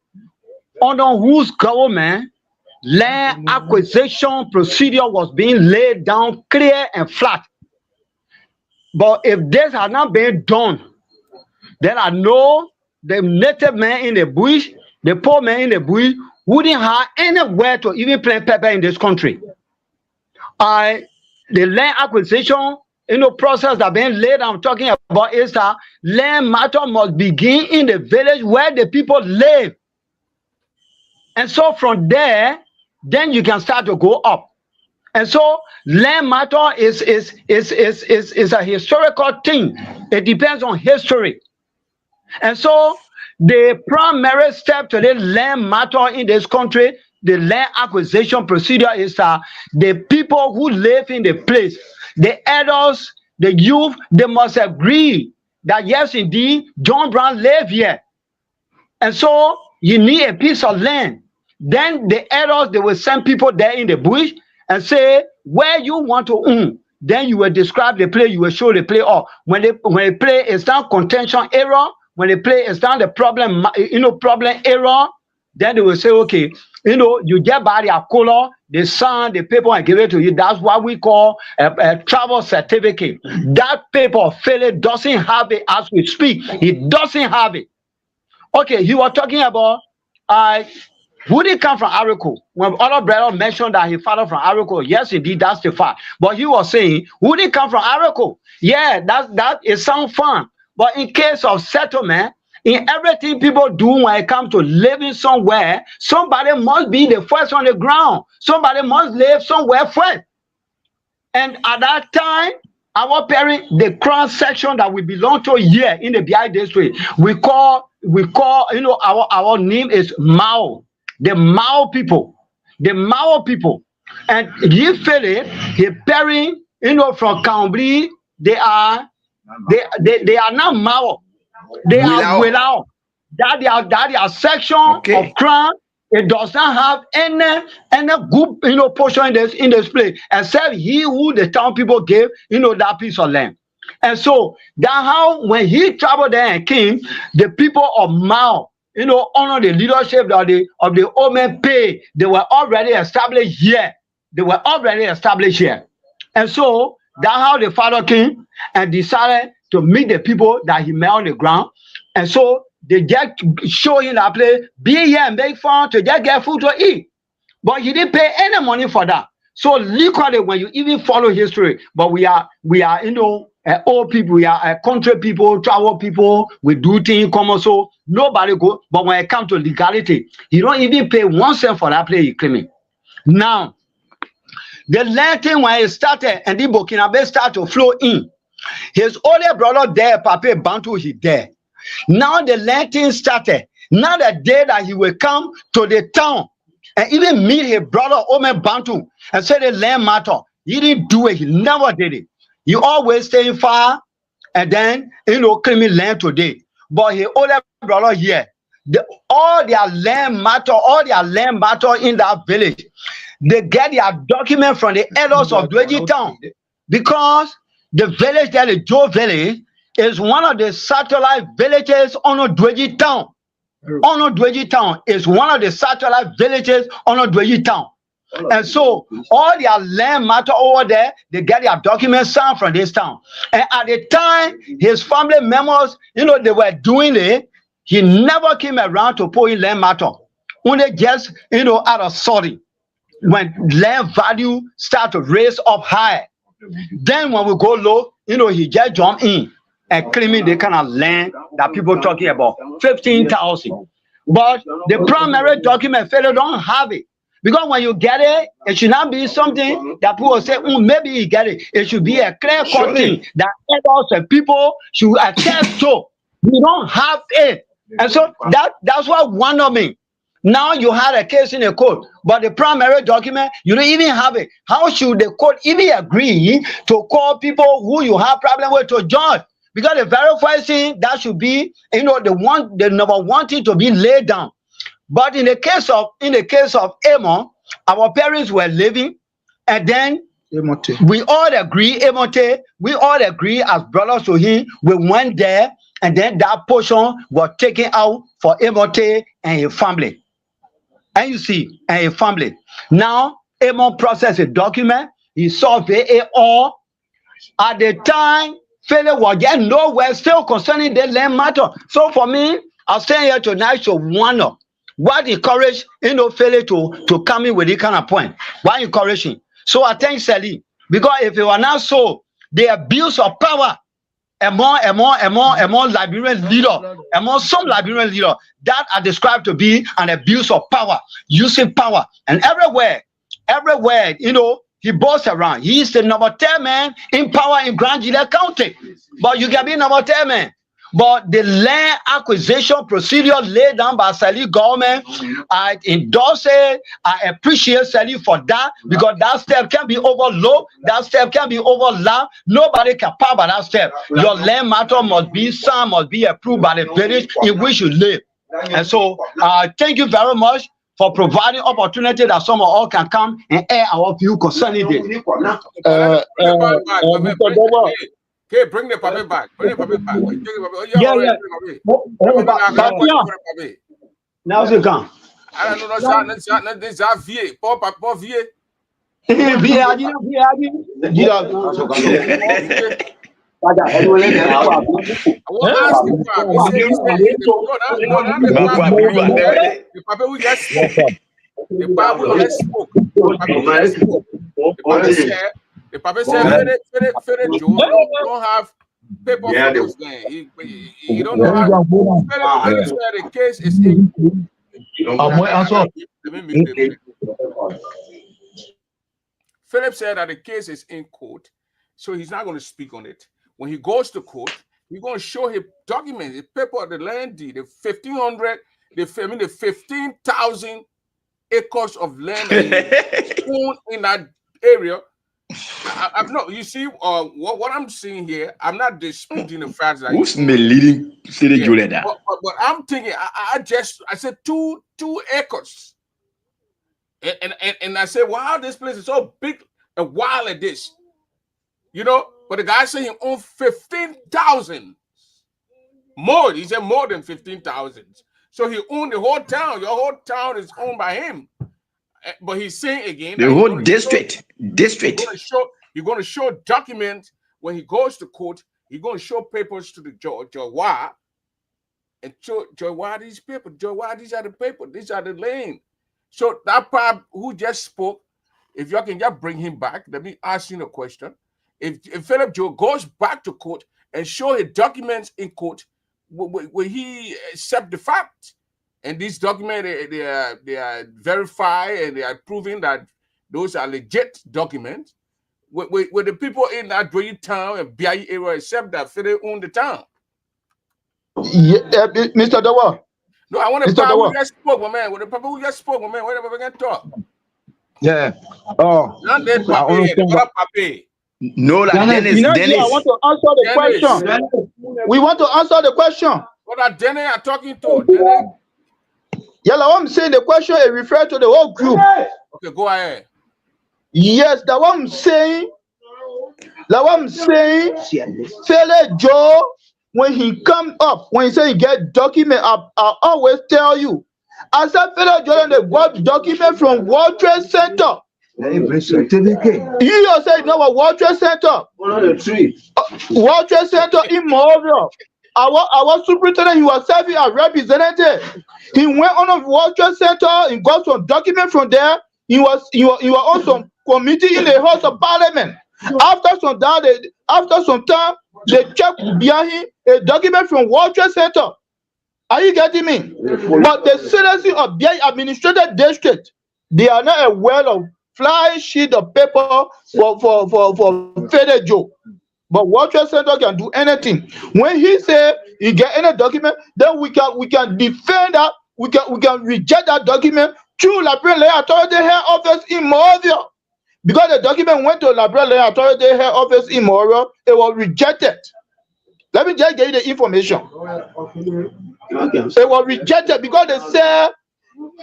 under whose government land acquisition procedure was being laid down clear and flat. But if this had not been done, then I know the native man in the bush, the poor man in the bush, wouldn't have anywhere to even plant pepper in this country. The land acquisition, process that being laid, I'm talking about is that land matter must begin in the village where the people live. And so from there, then you can start to go up. And so land matter is a historical thing. It depends on history. And so the primary step to the land matter in this country, the land acquisition procedure, is that the people who live in the place, the adults, the youth, they must agree that yes, indeed, John Brown live here. And so you need a piece of land. Then the adults, they will send people there in the bush and say where you want to own. Then you will describe the place, you will show the place. Or when the place is down contention area, when the place is down the problem, problem area, then they will say, okay, you get by the color, they sign the paper and give it to you. That's what we call a travel certificate. That paper, Philip doesn't have it as we speak. He doesn't have it. Okay, he was talking about who did come from Arico? When other brother mentioned that he father from Arico, yes, indeed, that's the fact. But he was saying, who did come from Arico? Yeah, that is sound fun. But in case of settlement, in everything people do when it comes to living somewhere, somebody must be the first on the ground. Somebody must live somewhere first. And at that time, our parents, the cross section that we belong to here in the BI district, we call our name is Mao. The Mao people. The Mao people. And he Philip, his parents, from Cambly, they are not Mao. They are Wilao. That their section of crown. It does not have any good portion in this place, except he who the town people gave that piece of land. And so that's how when he traveled there and came, the people of Mao, honor the leadership of the Omen Pay, they were already established here. And so that's how the father came and decided to meet the people that he met on the ground. And so they just show him that place, be here and make fun to just get food to eat. But he didn't pay any money for that. So literally, when you even follow history, but we are old people, we are country people, travel people, we do things common, so nobody go. But when it comes to legality, you don't even pay 1 cent for that place you're claiming. Now, the land thing when it started and the Burkinabe started to flow in, his older brother there, Papa Bantu, he there. Now the land thing started. Now the day that he will come to the town and even meet his brother Omen Bantu and say the land matter. He didn't do it. He never did it. He always staying far and then claiming land today. But his older brother here, all their land matter in that village. They get their document from the elders of Duogee town because the village there, the Joe village, is one of the satellite villages on Duogee town. On Duogee town is one of the satellite villages on Duogee town. And so all their land matter over there, they get their documents signed from this town. And at the time, his family members, they were doing it, he never came around to put in land matter. Only just, out of sorry. When land value start to raise up high, then when we go low, he just jump in and claiming the kind of land that people talking about, 15,000. But the primary document, fellow don't have it. Because when you get it, it should not be something that people say, maybe you get it. It should be a clear-cut thing that adults and people should attest to. We don't have it. And so that's what wonder me. Now you had a case in a court, but the primary document, you don't even have it. How should the court even agree to call people who you have problem with to judge? Because the very first thing that should be, the number one thing to be laid down. But in the case of Amon, our parents were living, and then we all agree, Emote, we all agree as brothers to him. We went there, and then that portion was taken out for Emote and his family. And you see, and his family. Now, Amon processed a document. He surveyed it all. At the time, Philip was getting nowhere still concerning the land matter. So for me, I'm staying here tonight to wonder What encourage failure to come in with this kind of point? Why encouraging? So I thank Sally, because if it were not so, the abuse of power among Liberian leader, among some Liberian leader that are described to be an abuse of power, using power, and everywhere, he boasts around. He is the number 10 man in power in Grand Gillette County, but you can be number 10 man. But the land acquisition procedure laid down by Sally government, I endorse it. I appreciate Sally for that, because that step can be overlooked. That step can be overlapped. Nobody can power by that step. Your land matter must be signed, must be approved by the village in which you live. And so, thank you very much for providing opportunity that some of all can come and air our view concerning this. Okay, bring the puppy back. Bring the puppy back. Yeah. Now you come. I don't know. This are vie. Papa vie. The papa who just spoke. The papa who just spoke. The papa said, Fede Joe don't have paper for this land. He don't know how. Fede said the case is in. Philip said that the case is in court, so he's not going to speak on it. When he goes to court, he's going to show his documents, the paper of the land deed, the 1,500, the 15,000 acres of land in that area. I'm not. You see, what I'm seeing here, I'm not disputing the facts. That who's leading city that? But I'm thinking, I said two acres, and I said, wow, this place is so big and wild like this, But the guy said he owned 15,000 more. He said more than 15,000. So he owned the whole town. Your whole town is owned by him. But he's saying again, the whole district. You're going to show documents when he goes to court. You're going to show papers to the judge, and show why these papers, why these are the papers, these are the land. So that part who just spoke, if you can just bring him back, let me ask you a question. If Philip Joe goes back to court and show his documents in court, will he accept the fact? And these documents, they are verified and they are proving that those are legit documents. With the people in that Duogee town and BIE area accept that Philip own the town? Yeah, Mr. Dawa. No, I want to talk who just spoke, my man. With the people who just spoke, my man. Whatever we can talk. Yeah. Oh. Not that papi. No, like Dennis. I want to answer the question. We want to answer the question. What are Dennis are talking to? Dennis? Yeah, like I'm saying, the question is referred to the whole group. Okay, go ahead. Yes, that what I'm saying. Fele Joe, when he come up, when he say he get document, I always tell you. I said Fele Joe and they got document from World Trade Center. You yourself know what World Trade Center? World Trade Center in Montreal. Our superintendent, he was serving as representative. He went on a World Trade Center and got some document from there. He was on some committee in the House of Parliament. After some time, they checked behind him a document from World Trade Center. Are you getting me? But the citizens of BIE administrative district, they are not aware of fly sheet of paper for Fede Joe. But World Trade Center can do anything. When he say he get any document, then we can defend that. We can reject that document through Liberian Land Authority head office in Moravia. Because the document went to Liberian Land Authority head office in Moravia, it was rejected. Let me just give you the information. It was rejected because they said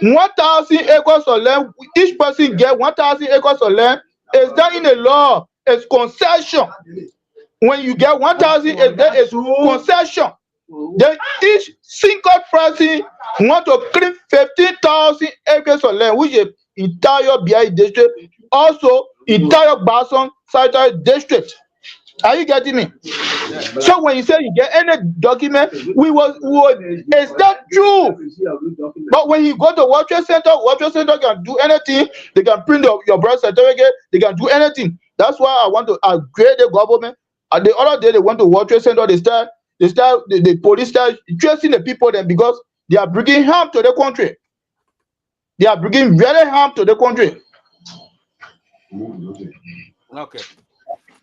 1,000 acres of land, each person get 1,000 acres of land. Is that in the law? It's concession. When you get 1,000, there is concession. Then each single person want to claim 15,000 acres of land, which is entire BIE district, also entire Bason Southern district. Are you getting me? So when you say you get any document, we would is that true? But when you go to World Trade Center can do anything. They can print your birth certificate. They can do anything. That's why I want to upgrade the government. The other day they went to World Trade Center. The police start chasing the people then because they are bringing harm to the country. They are bringing very harm to the country. Okay.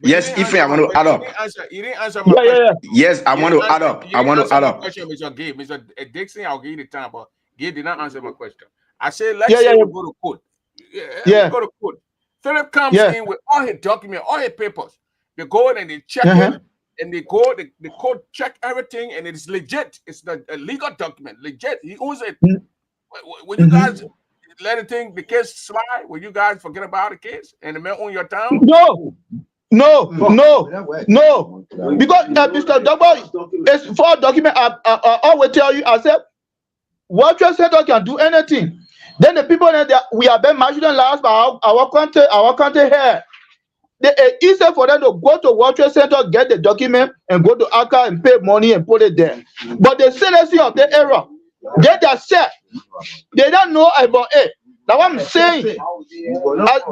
Yes, if I want to add up. You didn't answer my question. Yes, I want to add up. I want to add up. Question, Mr. Gabe. Mr. Dixon, I'll give you the time, but Gabe did not answer my question. I said, let's say we go to court. We go to court. Philip comes in with all his documents, all his papers. They go in and they check it, and they go, the court check everything, and it's legit. It's a legal document, legit. He owns it. When you guys let the case slide, will you guys forget about the case and the man on your town? No. Because Mr. Double is for document. I always tell you, I said, World Trade Center can do anything. Then the people that we have been marginalized by our country here. It's easier for them to go to World Trade Center, get the document, and go to Accra and pay money and put it there. But the citizen of the era, they are set. They don't know about it. That's what I'm saying.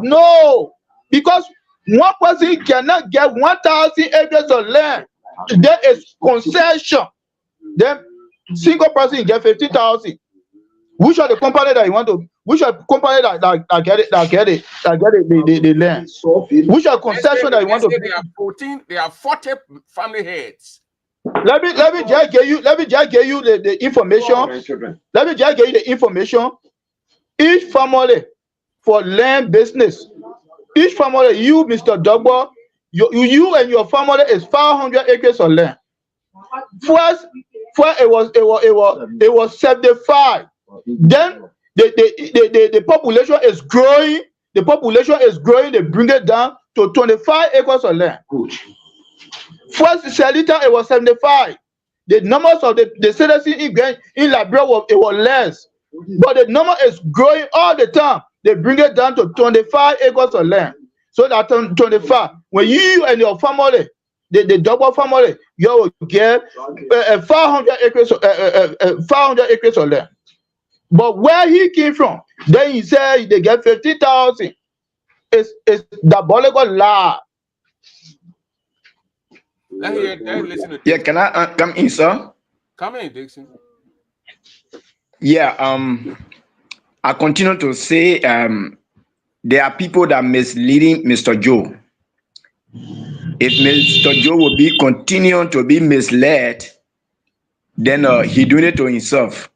No, because one person cannot get 1,000 acres of land. There is concession. Then single person get 50,000. Which are the company that you want to? Which are company that get the land? Which are concession that you want to? There are 40 family heads. Let me just give you the information. Let me just give you the information. Each family for land business. Each family, you, Mr. Dogbo, you and your family is 500 acres of land. First it was 75. Then the population is growing. The population is growing. They bring it down to 25 acres of land. First Selita, it was 75. The numbers of the citizens in Liberia was less, but the number is growing all the time. They bring it down to 25 acres of land. So that 25, when you and your family, the double family, you will get 500 acres of land. But where he came from, then he said they get 50,000. It's diabolical lie. Yeah, can I come in, sir? Come in, Dixon. Yeah, I continue to say there are people that misleading Mr. Joe. If Mr. Joe will be continuing to be misled, then he doing it to himself.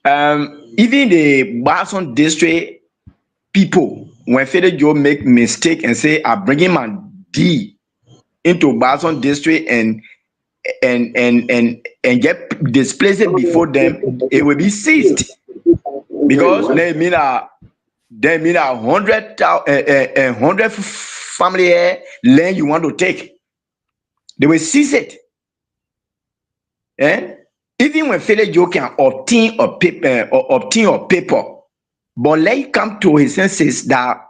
Even the Boston district people, when Fede Joe make mistake and say, I bring him a D into Boston district and get displaced before them, it will be seized because they mean a 100 family land you want to take. They will seize it. Even when Fede Joe can obtain a paper, but let it come to his senses that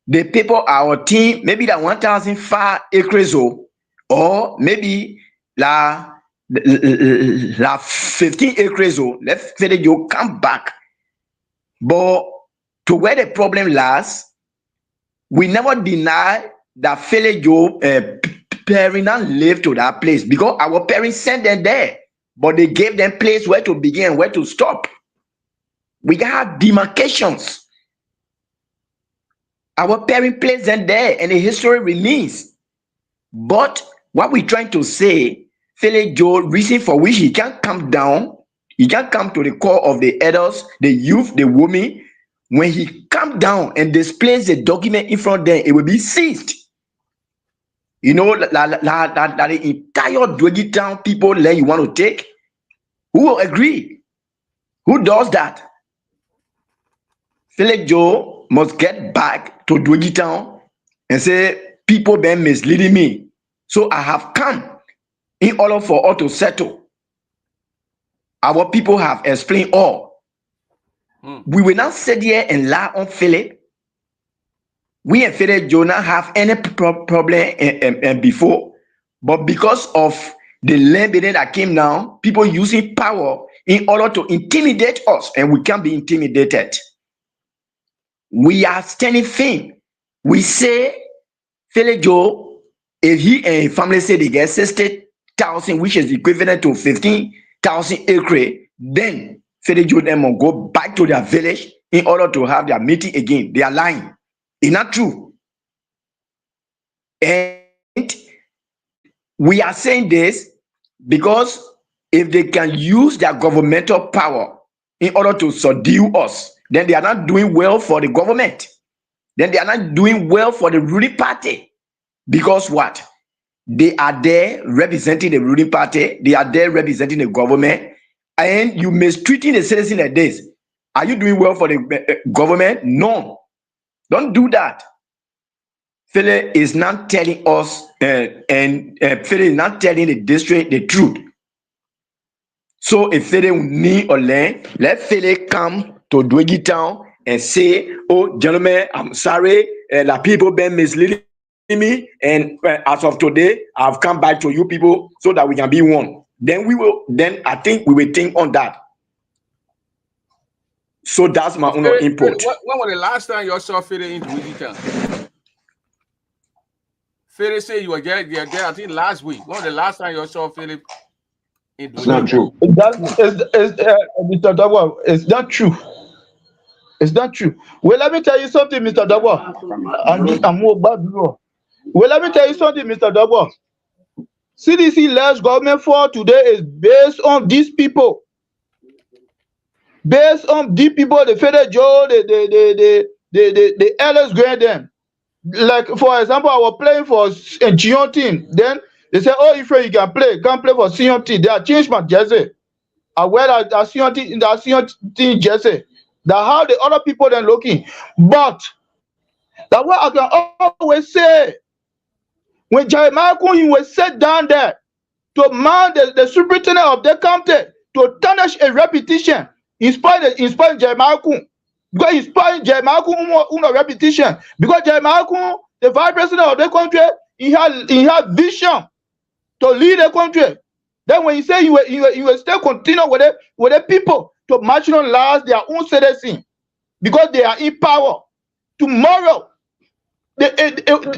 the paper are obtained maybe that 1,005 acres or maybe la 15 acres let Fede Joe come back. But to where the problem lies, we never deny that Fede Joe parents live to that place because our parents sent them there. But they gave them place where to begin, where to stop. We have demarcations. Our parents placed them there, and the history remains. But what we're trying to say, Philip Joe, reason for which he can't come down, he can't come to the core of the adults, the youth, the women. When he come down and displays the document in front of them, it will be seized. You know, that the entire Duogee town people land you want to take? Who will agree? Who does that? Philip Joe must get back to Duogee town and say, people been misleading me. So I have come in order for all to settle. Our people have explained all. We will not sit here and lie on Philip. We and Philip Joe not have any problem and before. But because of the land bidding that came down, people using power in order to intimidate us, and we can't be intimidated. We are standing firm. We say, Philly Joe, if he and his family say they get 60,000, which is equivalent to 15,000 acres, then Philly Joe them will go back to their village in order to have their meeting again. They are lying. It's not true. And we are saying this because if they can use their governmental power in order to subdue us, then they are not doing well for the government. Then they are not doing well for the ruling party. Because what? They are there representing the ruling party. They are there representing the government. And you mistreating the citizen like this. Are you doing well for the government? No. Don't do that. Philip is not telling us, and Philip is not telling the district the truth. So if Philip need or land, let Philip come to Duogee town and say, "Oh, gentlemen, I'm sorry, the people been misleading me, and as of today, I've come back to you people so that we can be one." Then we will. Then I think we will think on that. So that's my own input. When was the last time you saw Philip in Duogee town? Philip said you were there, I think last week. When was the last time you saw Philip in Duogee? It's not true. Mr. Dawa, it's not true. It's not true. Well, let me tell you something, Mr. Dawa. Well, let me tell you something, Mr. Dawa. CDC last government for today is based on these people. Based on these people, the Federal Joe, the elders grade them. Like, for example, I was playing for a Gion team. Then they say, "Oh, if you can play for Sion team." They have changed my jersey. I wear a Sion team jersey. That's how the other people then looking. But that's what I can always say. When Jeremiah he was set down there to man the superintendent of the county to tarnish a reputation, inspire Jeremiah because inspiring Jeremiah a repetition. Because Jeremiah the vice president of the country, he had vision to lead the country. Then when he say you will still continue with the people to marginalize their own citizens because they are in power. Tomorrow,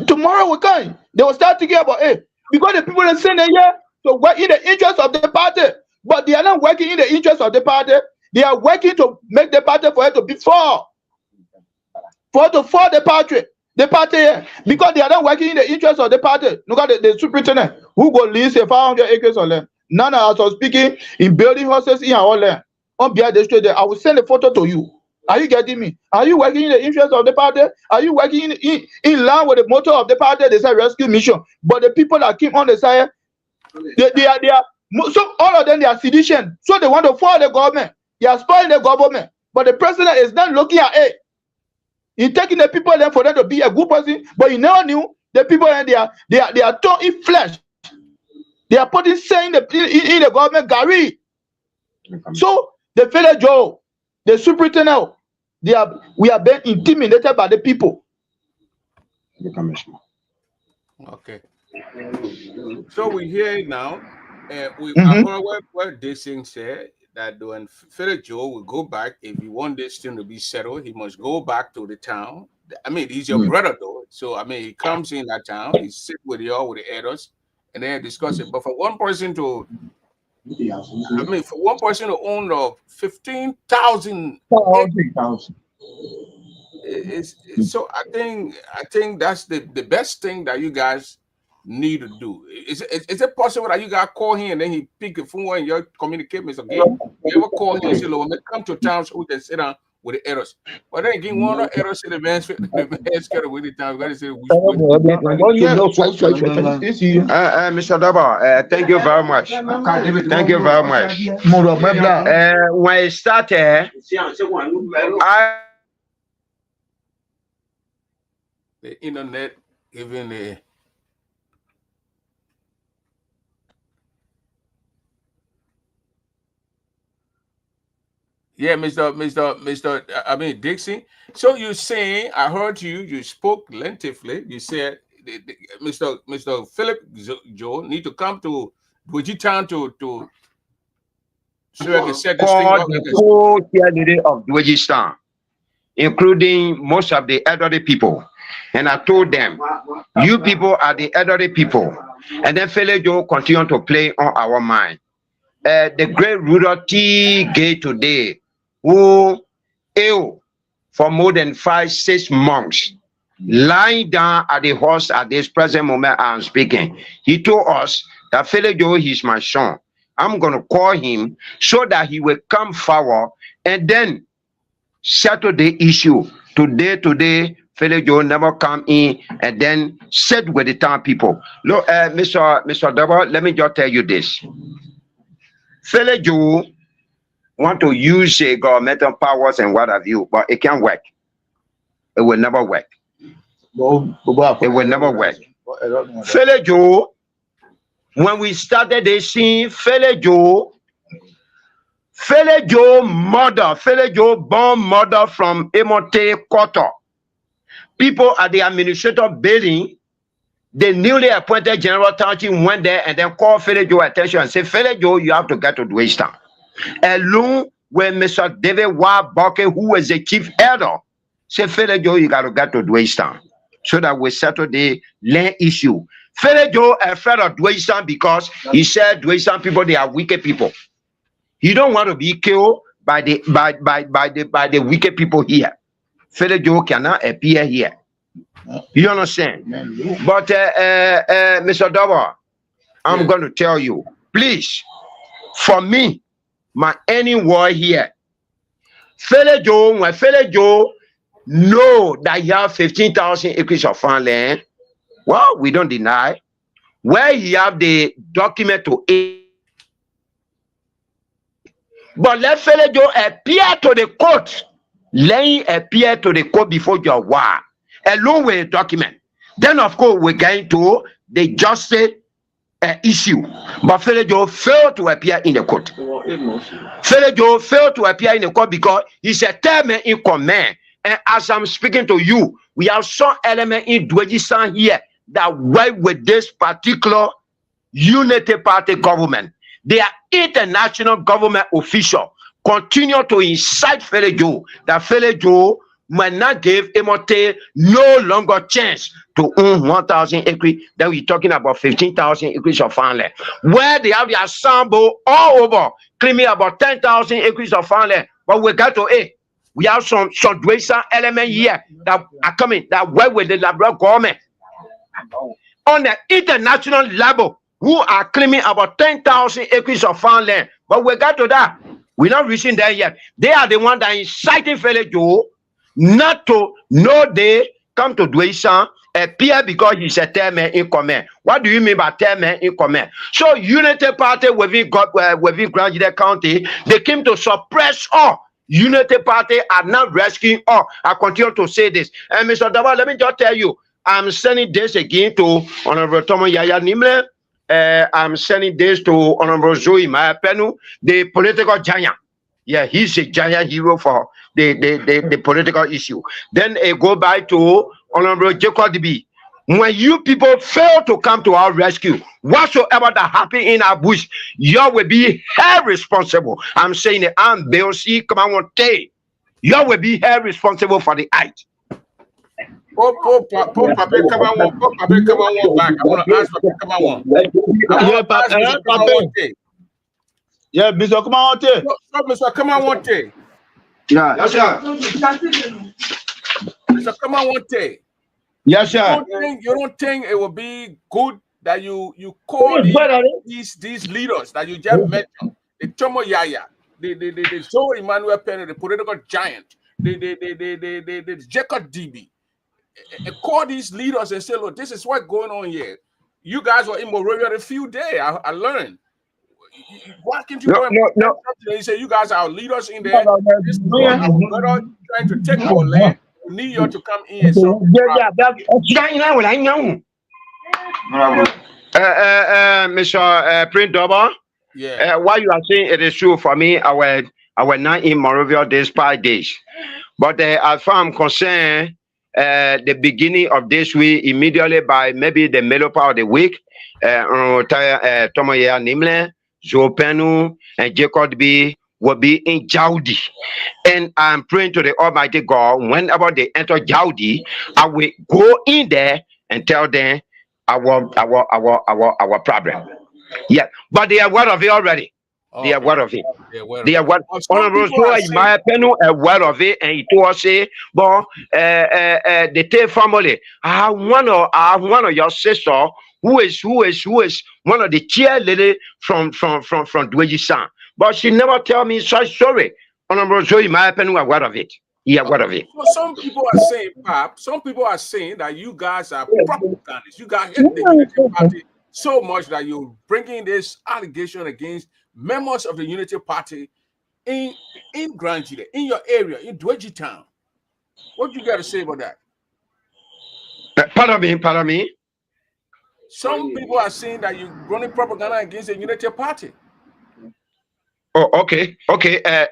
tomorrow will come. They will start thinking about because the people are saying here to work in the interest of the party, but they are not working in the interest of the party. They are working to make the party for it to be fall the party. The party here, because they are not working in the interest of the party. Look at the superintendent who go lease 500 acres of land. None of us are speaking in building houses in our land. On behalf of the street, I will send a photo to you. Are you getting me? Are you working in the interest of the party? Are you working in line with the motto of the party? They say rescue mission. But the people that keep on the side, they are so all of them they are sedition. So they want to follow the government. They are spoiling the government. But the president is not looking at it. He's taking the people there for them to be a good person, but he never knew the people and they are torn in flesh. They are putting saying in the government Gary. So the Federal Joe, the superintendent, we are being intimidated by the people. The commissioner. Okay. So we hear it now. I heard what Dixon said that when Philip Joe will go back, if you want this thing to be settled, he must go back to the town. I mean, he's your brother though. So I mean, he comes in that town, he sit with y'all with the elders, and then discuss it. But for one person to own 15,000 so I think that's the best thing that you guys need to do. Is it possible that you guys call him and then he pick the phone and you communicate with him again? You ever call him and say, "Look, when they come to town, so we can sit down with the errors." But then again, one of the errors in the man's with the time. We gotta say Mr. Daba, thank you very much. Thank you very much. When I started, the internet giving the Mr. Dixon. So you saying, I heard you spoke lengthily. You said Mr. Philip Joe need to come to Duogee town to so I can set this thing Called up. the co-chair leader of Duogee town, including most of the elderly people. And I told them, you people are the elderly people. And then Philip Joe continued to play on our mind. The great Rudolph T. Gay today, who ill for more than 5-6 months, lying down at the horse at this present moment I'm speaking. He told us that Philip Joe is my son. I'm going to call him so that he will come forward and then settle the issue. Today, Philip Joe never come in and then sit with the town people. Look, Mr. Double, let me just tell you this. Philip Joe want to use governmental powers and what have you, but it can't work. It will never work. It will never work. Philip Joe, when we started this scene, Philip Joe born mother from Emote Koto. People at the administrative building, the newly appointed general township went there and then called Philip Joe attention and said, Philip Joe, you have to get to Duogee town. Along with Mr. David Wabuke, who was the chief elder, said, Philip Joe, you got to get to Duogee town so that we settle the land issue. Philip Joe afraid of Duogee town because he said Duogee town people, they are wicked people. He don't want to be killed by the wicked people here. Philip Joe cannot appear here. You understand? But Mr. Double, I'm going to tell you, please, for me, my any word here, Philip Joe, when Philip Joe know that you have 15,000 acres of farmland, well, we don't deny. Where he have the document to it, but let Philip Joe appear to the court. Let him appear to the court before your war, along with a document. Then, of course, we're going to the justice issue. But Philip Joe failed to appear in the court. Philip Joe failed to appear in the court because he's a third man in command. And as I'm speaking to you, we have some element in Duogee here that work with this particular unity party government. They are international government officials continue to incite Philip Joe that Philip Joe might not give Emote no longer chance to own 1,000 acres. Then we're talking about 15,000 acres of farmland. Where they have their sample all over, claiming about 10,000 acres of farmland. But we got to we have some Duogee element here that are coming that work with the Labrador government on the international level, who are claiming about 10,000 acres of farmland. But we got to that. We're not reaching there yet. They are the one that inciting Philip Joe not to know they come to Duogee appear because he's a third man in command. What do you mean by third man in command? So Unity Party within Grand Union County, they came to suppress all. Unity Party are not rescuing all. I continue to say this. And Mr. Daba, let me just tell you, I'm sending this again to Honorable Tomo Yaya Nimle. I'm sending this to Honorable Zoe Mayapenu, the political giant. Yeah, he's a giant hero for the political issue. Then go back to Honorable Jacob DB. When you people fail to come to our rescue, whatsoever that happened in our bush, you will be held responsible. I'm saying it. I'm Bill C. Come on, you will be held responsible for the act. Papa, come on, back. I want to ask Papa, come on. Yeah, Mr. Kamawante. Mr. Kamawante. Yeah. Yes, sir. Mr. Kamawante. Yes, sir. You don't think it would be good that you call these leaders that you just mentioned, the Tomo Yaya, the Zoe Emmanuel Penny, the political giant, the Jacob DB, call these leaders and say, look, this is what's going on here. You guys were in Moravia a few days. I learned. Why can't you go and you say you guys are leaders in there? Trying to take our land. We need you to come in. So, Mr. Prince Double, yeah. What you are saying, it is true for me. I was not in Moravia these 5 days. But as far as I'm concerned, the beginning of this week, immediately by maybe the middle part of the week, Tomoya Nimle, Zopenu, and Jacob B will be in Jaudi. And I'm praying to the Almighty God, whenever they enter Jaudi, I will go in there and tell them our problem. Yeah, but they are aware of it already. They are aware of it. They are what Honorable Joe in my opinion aware of it, and he told us say, but the Tay family, I have one of your sister who is one of the cheerleaders from Duogee San. But she never tell me such story. Honorable Joe in my opinion aware of it. He aware of it. So some people are saying, Pap, some people are saying that you guys are propagandists. You guys hate the Unity Party so much that you're bringing this allegation against members of the Unity Party in Grand Chile, in your area, in Duogee Town. What you got to say about that? Pardon me. Some people are saying that you're running propaganda against the Unity Party. Oh, okay.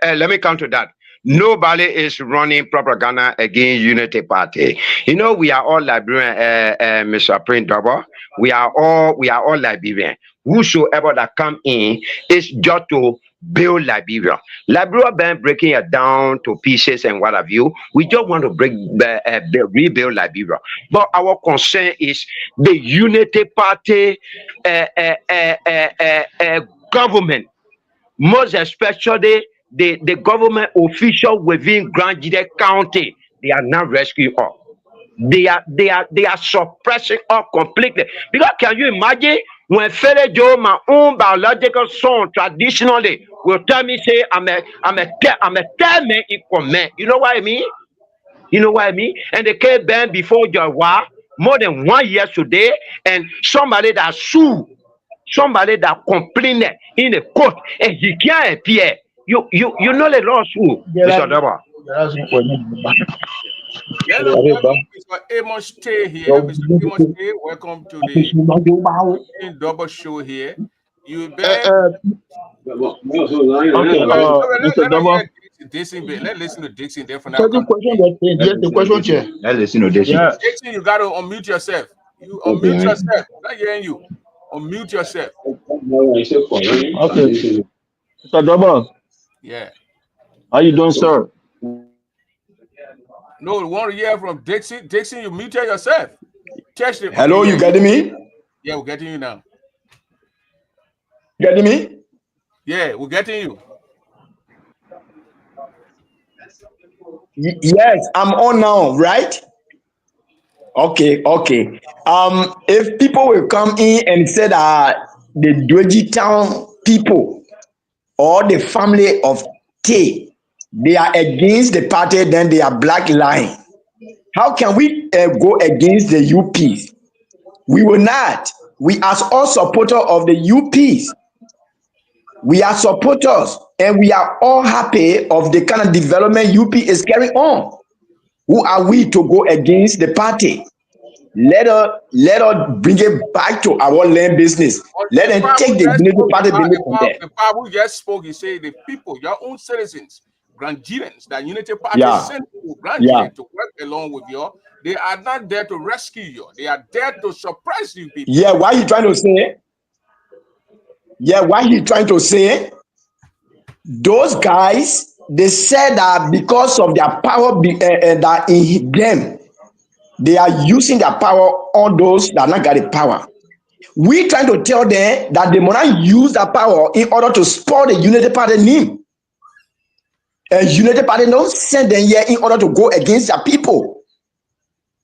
Let me come to that. Nobody is running propaganda against Unity Party. You know, we are all Liberian, Mr. Prince Double. We are all Liberian. Whosoever that come in is just to build Liberia. Liberia been breaking it down to pieces and what have you. We just want to rebuild Liberia. But our concern is the Unity Party government. Most especially the government official within Grand Chile County, they are not rescuing us. They are suppressing us completely. Because can you imagine when Fere Joe, my own biological son, traditionally will tell me, say, I'm a tell man equal man. You know what I mean? And they came banned before Jawa more than 1 year today, and somebody that sued, somebody that complained in the court, and he can't appear. You know the lawsuit, Mr. Daba. Mr. Amos Stay here. Mr. Amos Stay, welcome to the double show here. You better. Dixon, let's listen to Dixon there for now. Let's listen to Dixon. Dixon, you got to unmute yourself. You unmute yourself. Not hearing you. Unmute yourself. Okay. Mr. Double. Yeah. How you doing, sir? No, we want to hear from Dixon. Dixon, you muted yourself. Test it. Hello, you getting me? Yeah, we're getting you now. Getting me? Yeah, we're getting you. Yes, I'm on now, right? Okay. If people will come in and say that the Duogee Town people or the family of Tay, they are against the party, then they are black line. How can we go against the UPs? We will not. We are all supporters of the UPs. We are supporters, and we are all happy of the kind of development UP is carrying on. Who are we to go against the party? Let us bring it back to our land business. Let them take the Unity Party business from there. The power who just spoke, he said the people, your own citizens, Grand Chileans, that Unity Party sent to Grand Chile to work along with you. They are not there to rescue you. They are there to suppress you people. Yeah, why you trying to say? Those guys, they said that because of their power that in them, they are using their power on those that not got the power. We trying to tell them that they must not use that power in order to spoil the Unity Party name. And Unity Party don't send them here in order to go against their people.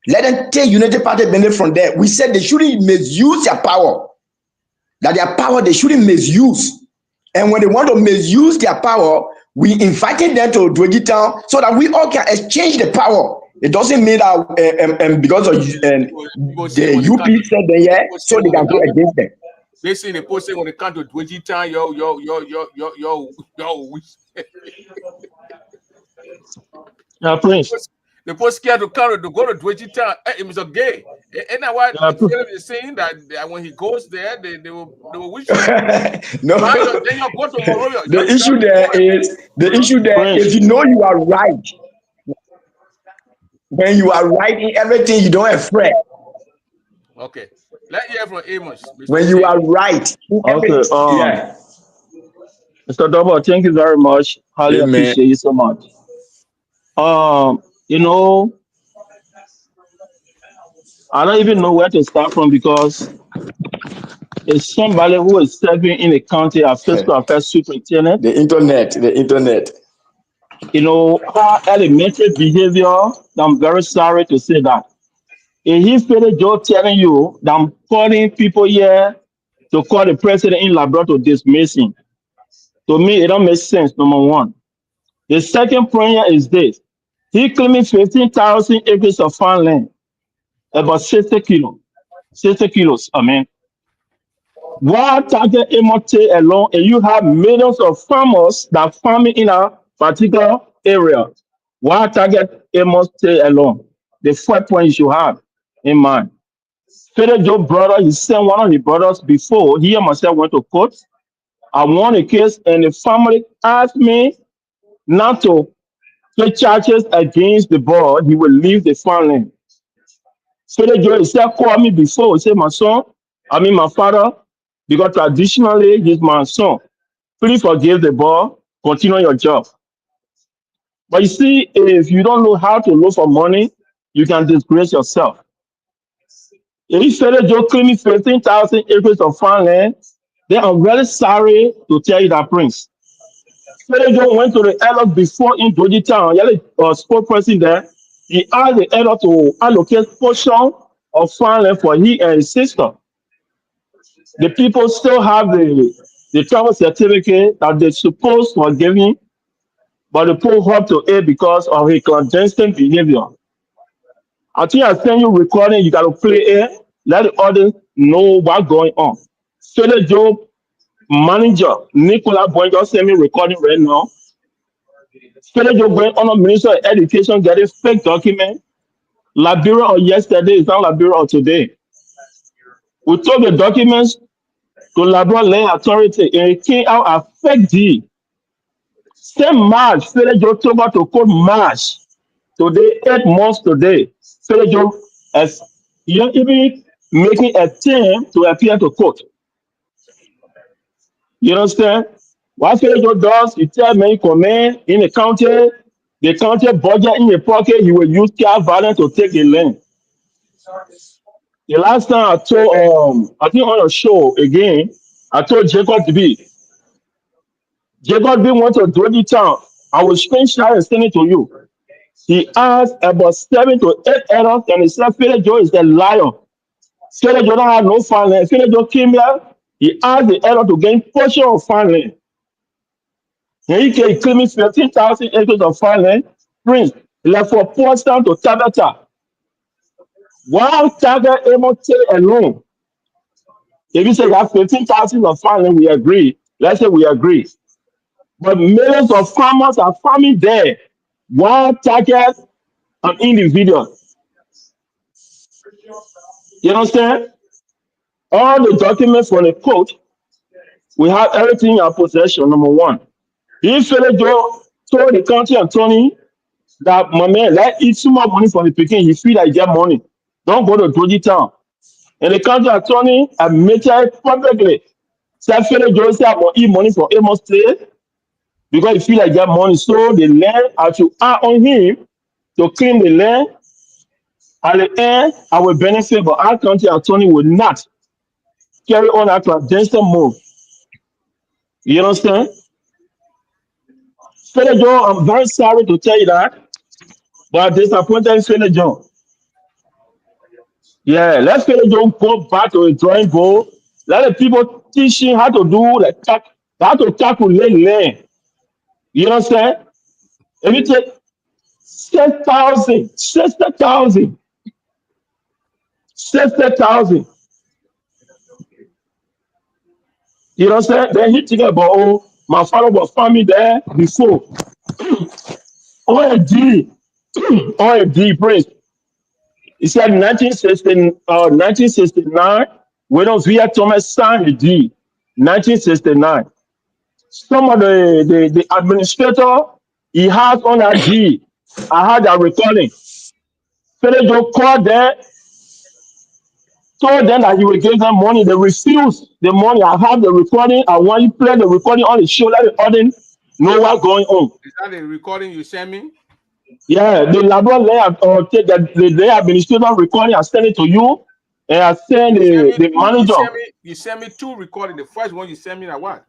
Let them take Unity Party benefit from there. We said they shouldn't misuse their power. That their power they shouldn't misuse. And when they want to misuse their power, we invited them to Duogee Town so that we all can exchange the power. It doesn't mean that because of the UP said them here, so they can go against them. They say the post when they come to Duogee Town, yo. Yeah, Prince. The post scared to come to go to Duogee Town. It was a gay. And now what they're saying that when he goes there, they will wish him. No. Then you go to Monrovia. The issue there is if you know you are right. When you are right in everything, you don't afraid. Okay. Let's hear from Amos, Mr. When you J. are right in Okay. everything, yeah. Mr. Double, thank you very much. Highly Amen. appreciate you so much. You know, I don't even know where to start from because it's somebody who is serving in the county as fiscal affairs superintendent. The internet. You know, our elementary behavior. I'm very sorry to say that. If he finished just telling you that I'm calling people here to call the president in Labrador to dismiss him, to me, it don't make sense, number one. The second prayer is this. He claiming 15,000 acres of farmland, about 60 kilos. 60 kilos, I mean. One target MOT alone, and you have millions of farmers that farming in a particular area. One target MOT alone. The 4 points you should have in mind. Federal Joe brother, he sent one of his brothers before he and myself went to court. I won a case, and the family asked me not to take charges against the boy. He will leave the farmland. Federal Joe himself called me before. He said, my father, because traditionally he's my son. Please forgive the boy, continue your job. But you see, if you don't know how to look for money, you can disgrace yourself. If Federal Joe claiming 15,000 acres of farmland, then I'm very sorry to tell you that, Prince. Federal Joe went to the elder before in Duogee town. He had a spokesperson there. He asked the elder to allocate portion of farmland for he and his sister. The people still have the travel certificate that they supposed to have given, but the poor hope to it because of his clandestine behavior. I think I send you recording, you gotta play it, let the audience know what's going on. Federal Joe manager Nicola Boy just send me recording right now. Federal Joe going on a Minister of Education getting fake document. Liberia or yesterday, it's not Liberia or today. We took the documents to Labrador Land Authority and it came out a fake deed. Same March, Federal Joe took out to court March. Today, 8 months today. Federal Joe has even making a attempt to appear to court. You understand? What Federal Joe does, he tell me comment in the county budget in the pocket, he will use car violence to take the land. The last time I told I think on a show again, I told Jacob B. Jacob B went to Duogee town. I will screenshot and send it to you. He asked about 7 to 8 errors and he said Federal Joe is a liar. Federal Joe don't have no farmland. Federal Joe came here, he asked the error to gain portion of farmland. And he can claim 15,000 acres of farmland. Prince, like for Portsdown to Tabata. One target MOT alone. If you say you have 15,000 of farmland, we agree. Let's say we agree. But millions of farmers are farming there. One target an individual. You understand? All the documents from the court, we have everything in our possession, number one. If Federal Joe told the county attorney that my man, let eat some more money from the picking, he feel like he get money. Don't go to Duogee town. And the county attorney admitted publicly. Said Federal Joe said I'm gonna eat money from Amos State because he feel like he get money. So the land I should add on him to claim the land. At the end, I will benefit, but our county attorney will not carry on that clandestine move. You understand? Federal Joe, I'm very sorry to tell you that, but I'm disappointed in Federal Joe. Yeah, let Federal Joe go back to a drawing board. Let the people teach him how to do how to calculate land. You understand? If you take 6,000, 60,000, 60,000, you understand? Then he think about, oh, my father was farming there before. OMG, OMG, Prince. He said 1969, when Via Thomas signed the deed, 1969. Some of the administrator he has on that deed, I had that recording. Philip Joe called them, told them that he will give them money. They refused the money. I have the recording. I want you to play the recording on the show. Let the audience know what's going on. Is that the recording you sent me? Yeah, the Labrador take the administrator recording. I send it to you, and I send the manager. You sent me two recordings. The first one you sent me that what?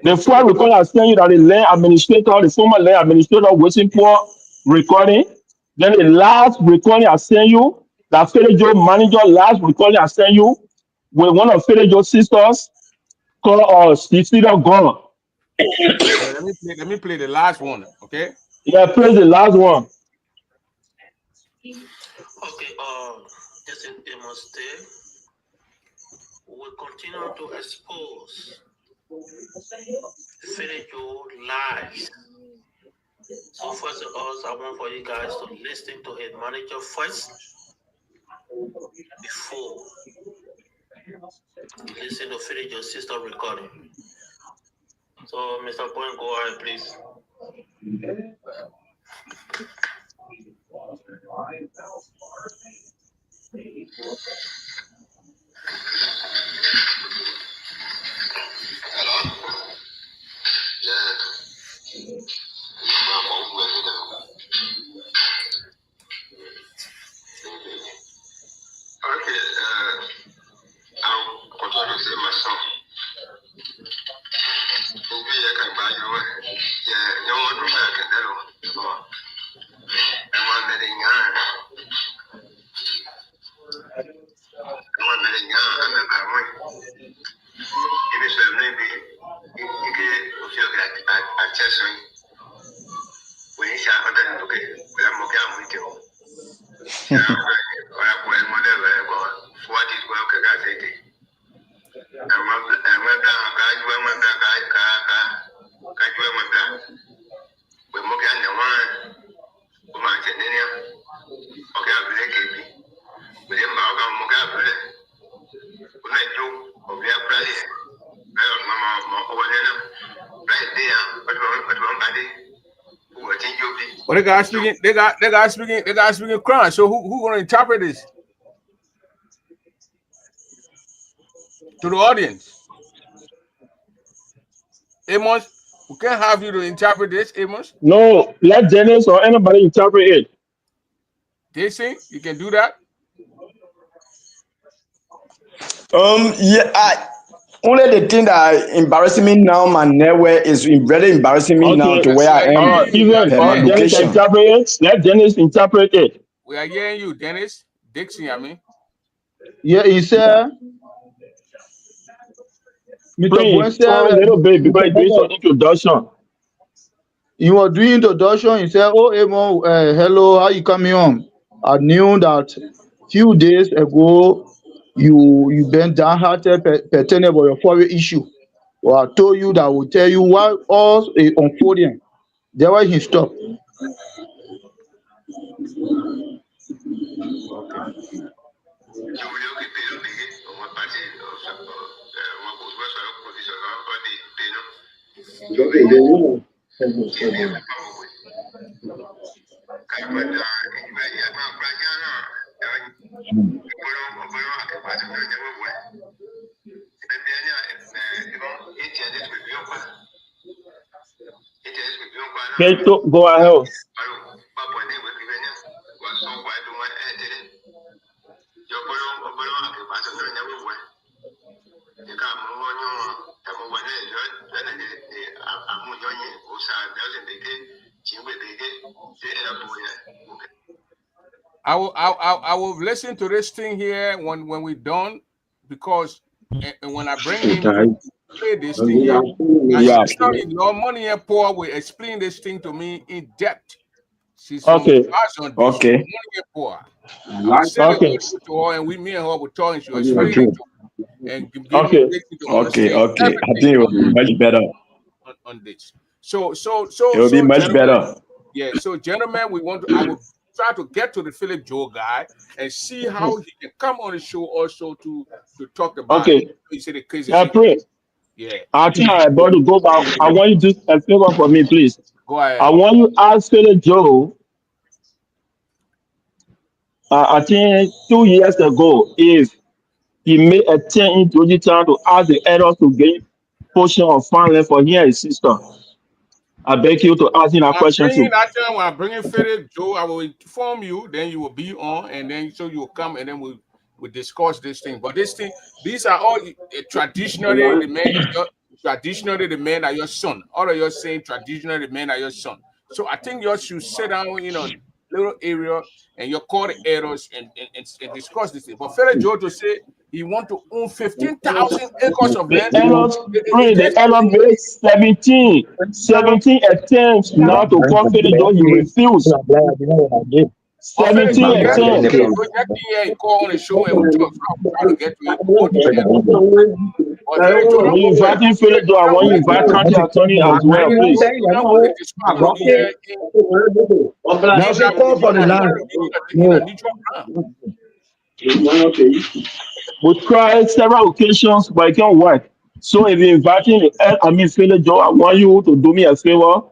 The first recording I sent you that the land administrator, the former land administrator, waiting for recording. Then the last recording I sent you, that Philip Joe manager last recording I sent you with one of Philip Joe's sisters called Cecilia Gone. Let me play the last one, okay? Yeah, play the last one. Okay, this is Amos Day. We'll continue to expose Philip Joe lies. So first of all, I want for you guys to listen to his manager first before you listen to Philip Joe's sister recording. So Mr. Point, go ahead, please. Hello? Yeah. Okay, I'll continue to say my song. Maybe I can buy you. Yeah, no one will back and then I'm one letting yarn. I'm one letting yarn and then I'm one. If it's a maybe, you get a chest when you shall have done, okay, we are more down with you. What is welcome as it is? And one down, we're more than the one who might send in here. Okay, I'll be like with him, I'll go when I do, or we are praying. Well, Mamma, right there, but one body. Well, they got speaking crime. So who gonna interpret this to the audience? Amos, we can't have you to interpret this, Amos. No, let Dennis or anybody interpret it. Jason, you can do that. Yeah, only the thing that embarrassing me now, my network is really embarrassing me now to where I am. Even Dennis interpret it. Let Dennis interpret it. We are hearing you, Dennis. Dixon, I mean. Yeah, he said. Please, talk a little bit because it's doing some introduction. You were doing introduction. He said, "Oh, Emo, hello, how you coming on? I knew that few days ago you been downhearted pertaining about your foreign issue. Well, I told you that I will tell you what all is unfolding. There was he stopped. Okay, go ahead. I will listen to this thing here when we're done, because when I bring him to play this thing here, my sister-in-law, money and poor, will explain this thing to me in depth. She's from Okay. on this, Okay. money and poor. I send it to her, and me and her were talking. She was explaining it to me and give me to Okay. understand I think it will be much better. on this. So It will be much better. Yeah. So, gentlemen, I will try to get to the Philip Joe guy and see how he can come on the show also to talk about. Okay. You say the crazy. Yeah, pray. Yeah. I think I'm about to go back. I want you to do a favor for me, please. Go ahead. I want you to ask Philip Joe I think 2 years ago, if he made a attempt in Duogee town to ask the elders to get portion of farmland for he and his sister. I beg you to ask him that question too. When I'm bringing Philip Joe, I will inform you. Then you will be on, and then so you will come, and then we'll discuss this thing. But these are all traditionally the men are your son. All of you saying traditionally the men are your son. So I think you should sit down, little area, and you call the elders and discuss this thing. But Philip Joe to say he want to own 15,000 acres of land. The elders made 17 attempts now to call Philip Joe. He refused. 17 attempts. Call on the show and we'll try to get to it. When you inviting Philip Joe, I want you invite county attorney as well, please. Now say call for the land. We tried several occasions, but it can't work. So if you're inviting Philip Joe, I want you to do me a favor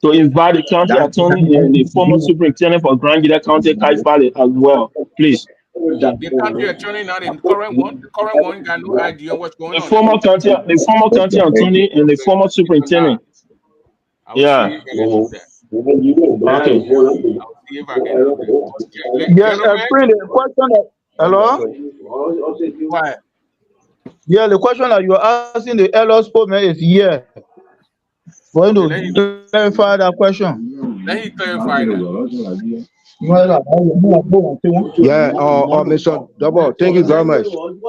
to invite the county attorney and the former superintendent for Grand Gila County, Kaifale, as well, please. The county attorney, not the current one. The current one got no idea what's going on. The former county attorney and the former superintendent. Yeah. Okay. Yes, the question. Hello. What? Yeah, the question that you're asking the elders is for him to clarify that question. Let me clarify that. Yeah, Mr. Double, thank you very much. Again,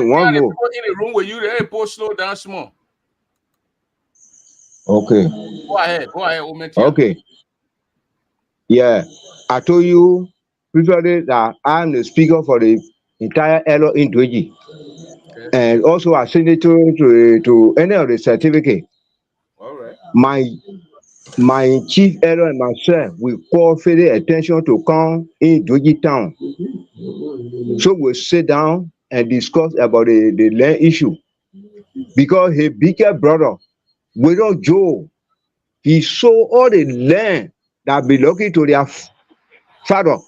one more. In the room with you, they post slow down small. Okay. Go ahead, Ometia. Okay. Yeah, I told you previously that I'm the speaker for the entire Elo in Duogee. Okay. And also a senator to any of the certificate. All right. My chief Elo and myself will call further attention to come in Duogee town. So we'll sit down and discuss about the land issue. Because his bigger brother, Widow Joe, he sold all the land that belonging to their father.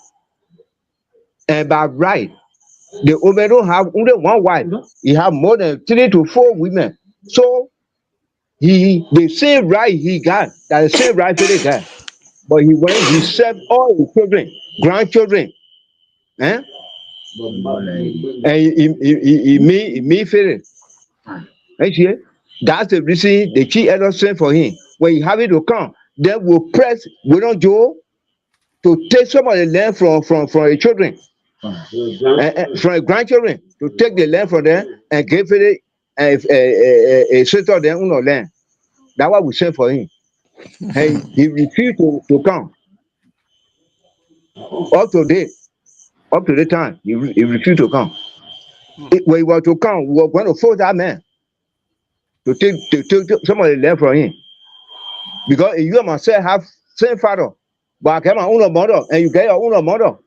And by right, the woman don't have only one wife. He have more than 3 to 4 women. So the same right he got, that the same right he got. But he served all his children, grandchildren. And he made it. Actually, that's the reason the chief elder sent for him. When he have it to come, then we'll press Widow Joe to take some of the land from the children, from the grandchildren, to take the land from them and give it a set of their own land. That's what we sent for him. And he refused to come. Up to the time, he refused to come. When he was to come, we were going to force that man to take some of the land from him. Because you and myself have same father, but I get my own mother, and you get your own mother.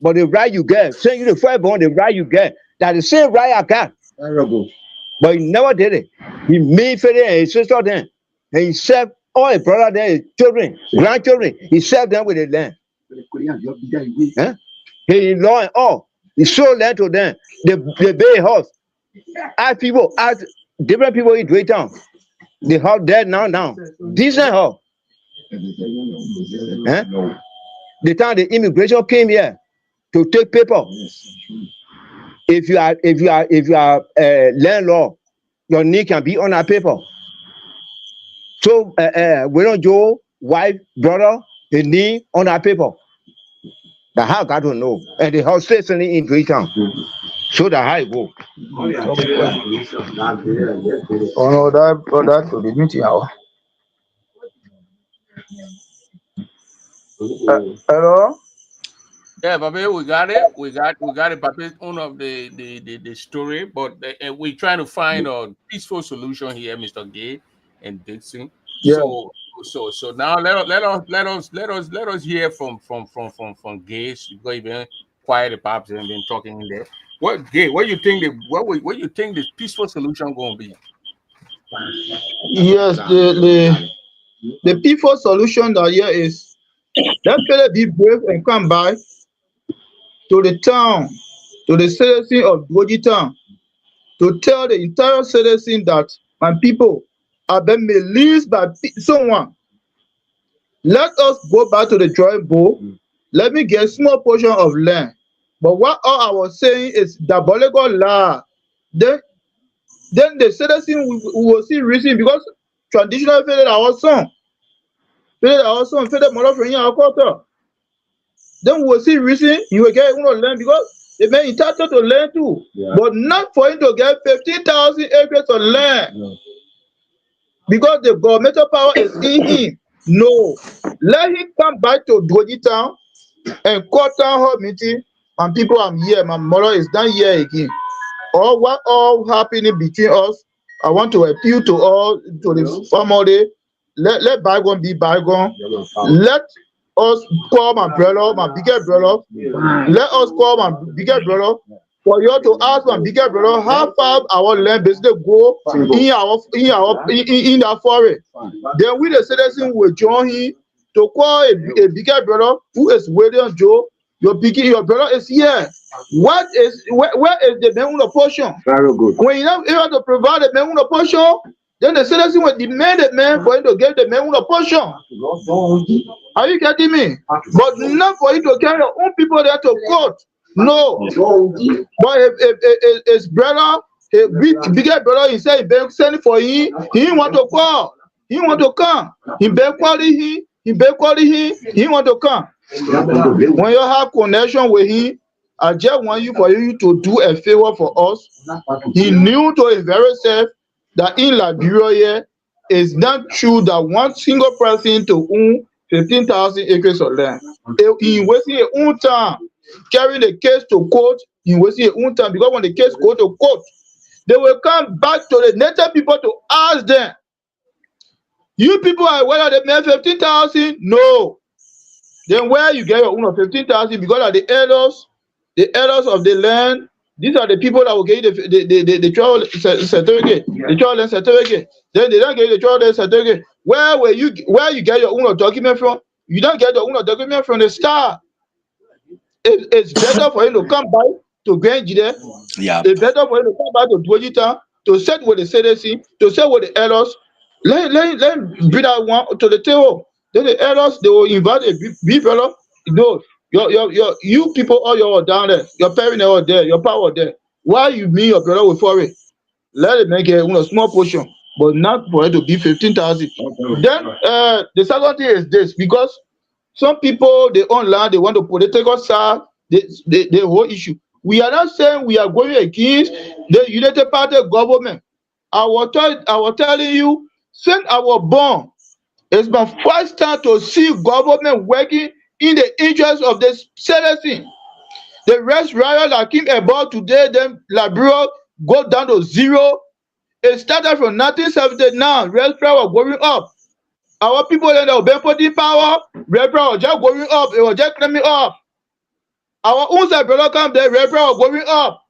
But the right you get, saying you the firstborn, the right you get, that the same right I got. But he never did it. He made for them and his sister then. And he served all his brother there, his children, grandchildren. He served them with the land. He law and all. He sold land to them. They buy house. Ask different people in Duogee town. The house there now. Decent house. The time the immigration came here to take paper. If you are landlord, your name can be on that paper. So Widow Joe, wife, brother, the name on that paper. The house got to know, and the house stays in Duogee town. So the high go. Oh no, that to the meeting hour. Hello. Yeah, Babe, we got it. We got it. Babe, one of the story, but we're trying to find a peaceful solution here, Mr. Gay and Dixon. Yeah. So now let us hear from Gays. You go even quiet the pops and been talking in there. What you think what you think the peaceful solution gonna be? Yes, the peaceful solution that here is That fella be brave and come by to the town, to the citizen of Duogee town, to tell the entire citizen that my people have been released by someone. Let us go back to the drawing board. Let me get a small portion of land. But what all I was saying is diabolical lie. Then the citizen will see reason because traditional federal our son. Federal mother from here, our quarter. Then we will see reason you will get one of land because the man entitled to land too. Yeah. But not for him to get 15,000 acres of land. No. Because the governmental power is in him. No. Let him come back to Duogee town and call town hall meeting. And people, I'm here. My mother is not here again. Or what all happening between us, I want to appeal to all, to the family. Let bygone be bygone. Let us call my brother, my bigger brother. Let us call my bigger brother for you to ask my bigger brother how far our land basically go in our forest. Then we the citizen will join him to call a bigger brother who is waiting on Joe. Your brother is here. Where is the man portion? Very good. When you not able to provide the man portion, then the citizen will demand the man for him to give the man portion. Are you getting me? But not for you to carry your own people there to court. No. But if his brother, his bigger brother, he said he been sending for him, he want to call. He want to come. He been calling him. He want to come. When you have connection with him, I just want you for you to do a favor for us. He knew to his very self that in Liberia here it's not true that one single person to own 15,000 acres of land. He wasting his own time carrying the case to court. He wasting his own time because when the case go to court, they will come back to the native people to ask them, you people are whether they made 15,000? No. Then where you get your own of 15,000 because of the elders of the land. These are the people that will get the trial certificate, the trial land certificate. Then they don't get the trial land certificate. Where you get your own document from? You don't get your own document from the start. It's better for you to come back to Grand there. Yeah. It's better for you to come back to Duogee town to set with the citizen, to set with the elders. Let bring that one to the table. Then the elders they will invite a big fellow. No, you people all your down there, your parents are there, your power there. Why you mean your brother will for it? Let it make a small portion, but not for it to be 15,000. Then the second thing is this, because some people they own land, they want to political side the whole issue. We are not saying we are going against the United Party government. I was telling you, since I was born, it's my first time to see government working in the interest of the citizen. The rest riot that came about today, then Liberia go down to zero. It started from 1979. Rest riot was going up. Our people that have been putting power, rest riot was just going up. It was just climbing up. Our own side brother come there, rest riot was going up.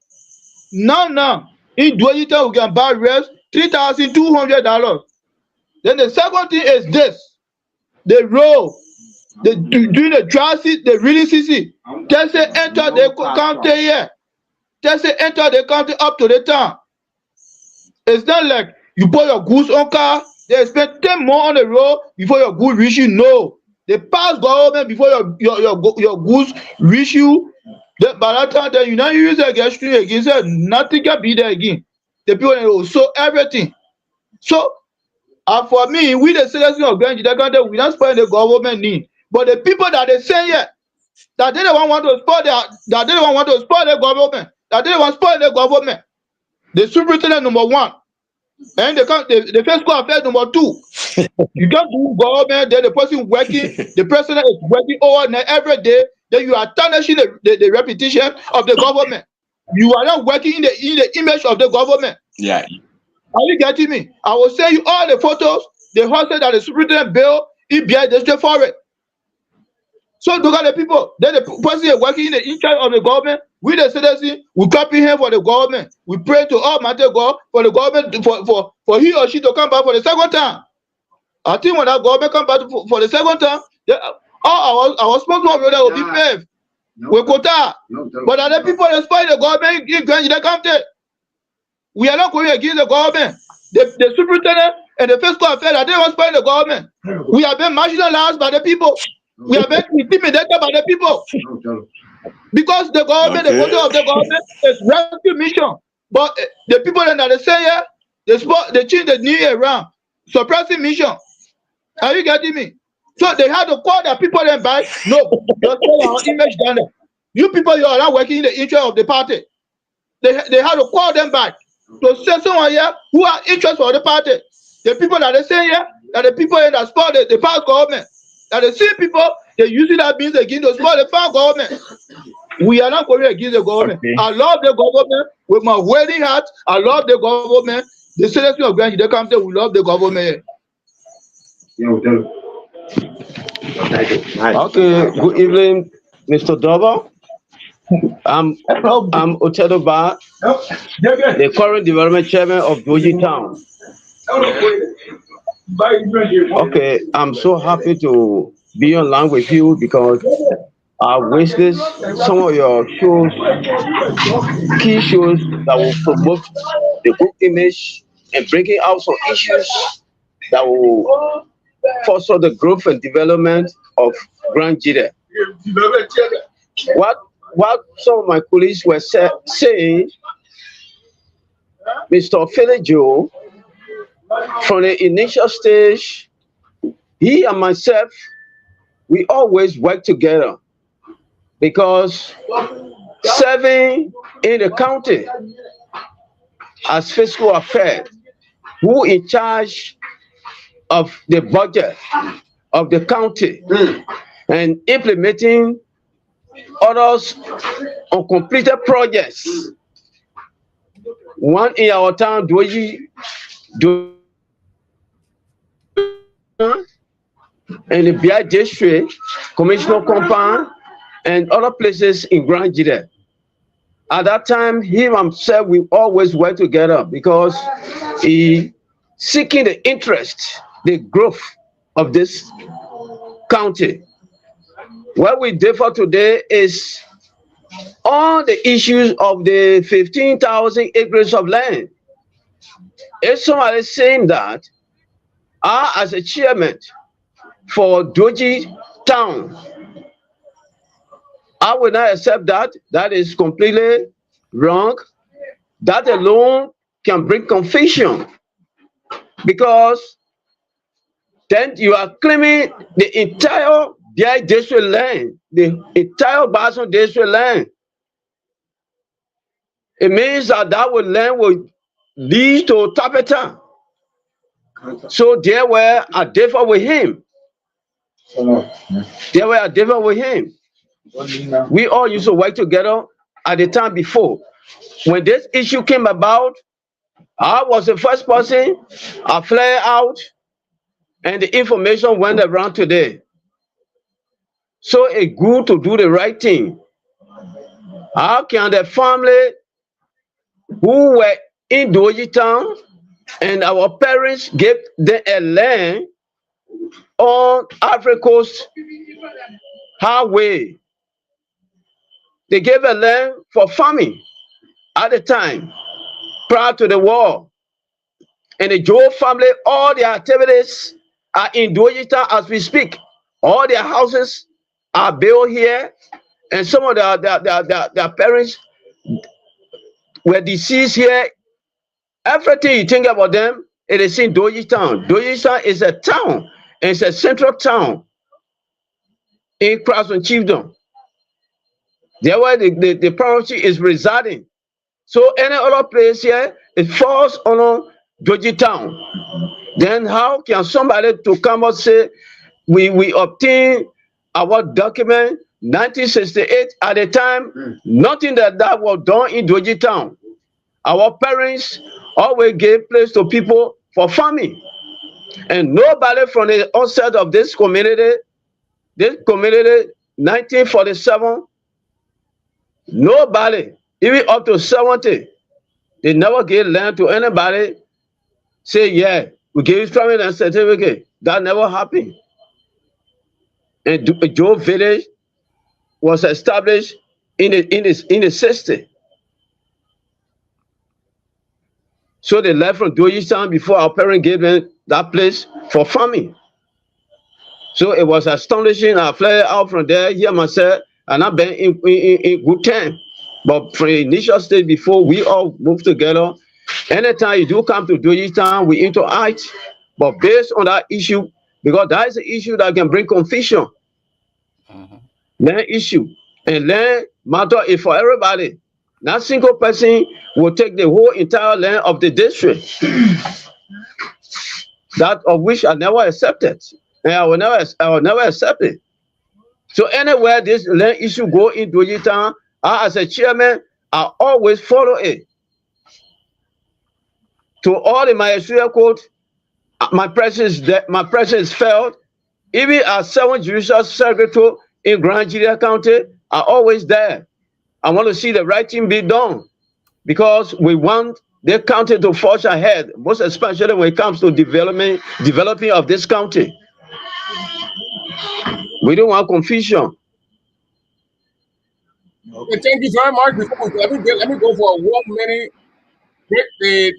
Now, in Duogee town we can buy rest $3,200. Then the second thing is this: the road. Doing the transit, the really CC. Just say enter the county here. Just say enter the county up to the town. It's not like you put your goods on car, they spend 10 more on the road before your goods reach you. No. They pass government before your goods reach you. By that time, then you not use it against you again. So nothing can be there again. The people will sow everything. So for me, we the citizens of Grand Country, we not spoil the government need. But the people that they say here, that they don't want to spoil the government, that they don't want to spoil the government. The superintendent number 1, and the first school affairs number 2. You can't do government, then the person working, the president is working over every day, then you are tarnishing the reputation of the government. You are not working in the image of the government. Yeah. Are you getting me? I will send you all the photos, the horses that the superintendent built in behind the state forest. So look at the people. Then the person is working in the interest of the government. We the citizens, we copy him for the government. We pray to Almighty God for the government for he or she to come back for the second time. I think when that government come back for the second time, All our small road will be paved. We quota. But other people that spoil the government in the country. We are not going against the government. The superintendent and the fiscal affairs, they will spoil the government. We have been marginalized by the people. We have been intimidated by the people. Because the government, the motto of the government is rescue mission. But the people that are saying here, they change the new year around. Suppressing mission. Are you getting me? So they had to call the people then back. No, you're still our image down there. You people, you are not working in the interest of the party. They had to call them back to say someone here who are interested for the party. The people that they say here, that the people here that support the past government, that the same people, they using that means again to support the past government. We are not going against the government. Okay. I love the government with my wedding heart. I love the government. The citizens of Grand they come to we love the government. Okay, good evening, Mr. Dover. I'm Otelo Ba, the current development chairman of Duogee Town. Okay, I'm so happy to be online with you because I witnessed some of your shows, key shows that will promote the group image and bringing out some issues that will foster the growth and development of Grand Jide. What some of my colleagues were saying, Mr. Felejo, from the initial stage, he and myself, we always work together because serving in the county as fiscal affairs, who in charge of the budget of the county and implementing others uncompleted projects. One in our town, Duogee, and the BI district, Commissioner Compound, and other places in Grand Jide. At that time, him and himself, we always work together because he seeking the interest, the growth of this county. What we differ today is on the issues of the 15,000 acres of land. If somebody is saying that, I, as a chairman for Duogee Town, I will not accept that. That is completely wrong. That alone can bring confusion because then you are claiming the entire BI district land, the entire Bason district land. It means that land will lead to Tapeta. So there were a differ with him. There were a differ with him. We all used to work together at the time before. When this issue came about, I was the first person, I flare out, and the information went around today. So it's good to do the right thing. How can the family who were in Duogee Town and our parents gave them a land on Africa Coast Highway? They gave a land for farming at the time, prior to the war. And the Joe family, all their activities are in Duogee Town as we speak. All their houses are built here, and some of their parents were deceased here. Everything you think about them, it is in Duogee Town. Duogee Town is a town, and it's a central town in Crossland Chiefdom. There where the property is residing. So any other place here, it falls on Duogee Town. Then how can somebody to come and say, we obtain our document 1968 at the time, nothing that was done in Duogee Town. Our parents always gave place to people for farming. And nobody from the onset of this community, 1947, nobody, even up to 70, they never gave land to anybody, say, yeah, we gave you farming and certificate. That never happened. And Joe village was established in the 60s. So they left from Duogee town before our parents gave them that place for farming. So it was astonishing. I flew out from there, here myself, and I've been in good time. But from the initial stage before we all moved together, anytime you do come to Duogee town, we interact. But based on that issue, because that is an issue that can bring confusion. Land issue. And land matter is for everybody. Not single person will take the whole entire land of the district. That of which I never accepted. And I will never accept it. So anywhere this land issue go in Duogee town, I as a chairman, I always follow it. To all the ministerial code, my presence is felt. Even as 7th Judicial Secretary in Grand Julia County, I always there. I want to see the right thing be done because we want the county to forge ahead, most especially when it comes to developing of this county. We don't want confusion. Okay, thank you very much. Let me go for 1 minute. The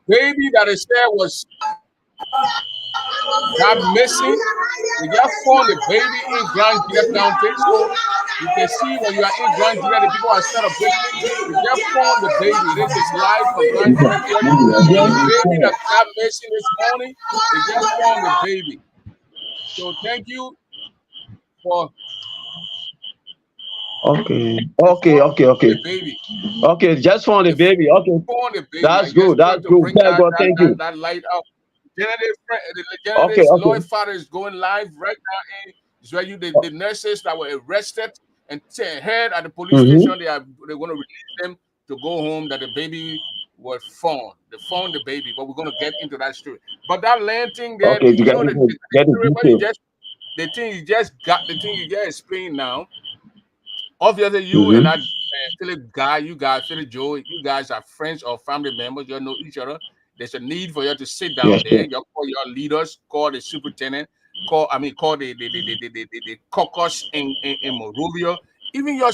baby that is there was not missing. They just found the baby in Grand Julia County. So you can see when you are in Grand Julia, the people are celebrating. They just found the baby. This is live from Grand Julia. The baby that got missing this morning, they just found the baby. So thank you for Okay. the baby. Okay, just found the baby. Okay. Found the baby. That's good. That's good. Thank God. Thank you. That light out. The Okay. Lloyd father is going live right now. In Israel, the nurses that were arrested and heard at the police station, they're going to release them to go home. That the baby was found. They found the baby, but we're going to get into that story. But that land thing there, Okay, you know, the thing you just explained now. Obviously, you and that Philip guy, you guys, Philip Joe, you guys are friends or family members. You know each other. There's a need for you to sit down there. You call your leaders, call the superintendent, call the caucus in Monrovia, even your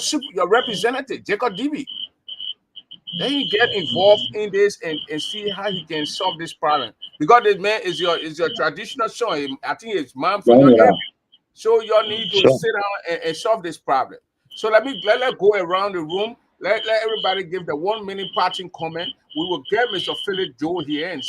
representative, Jacob Dibby. Then you get involved in this and see how he can solve this problem. Because this man is your traditional son. I think it's mom for your area. So you need to sit down and solve this problem. So let go around the room. Let everybody give the 1 minute parting comment. We will get Mr. Philip Joe here and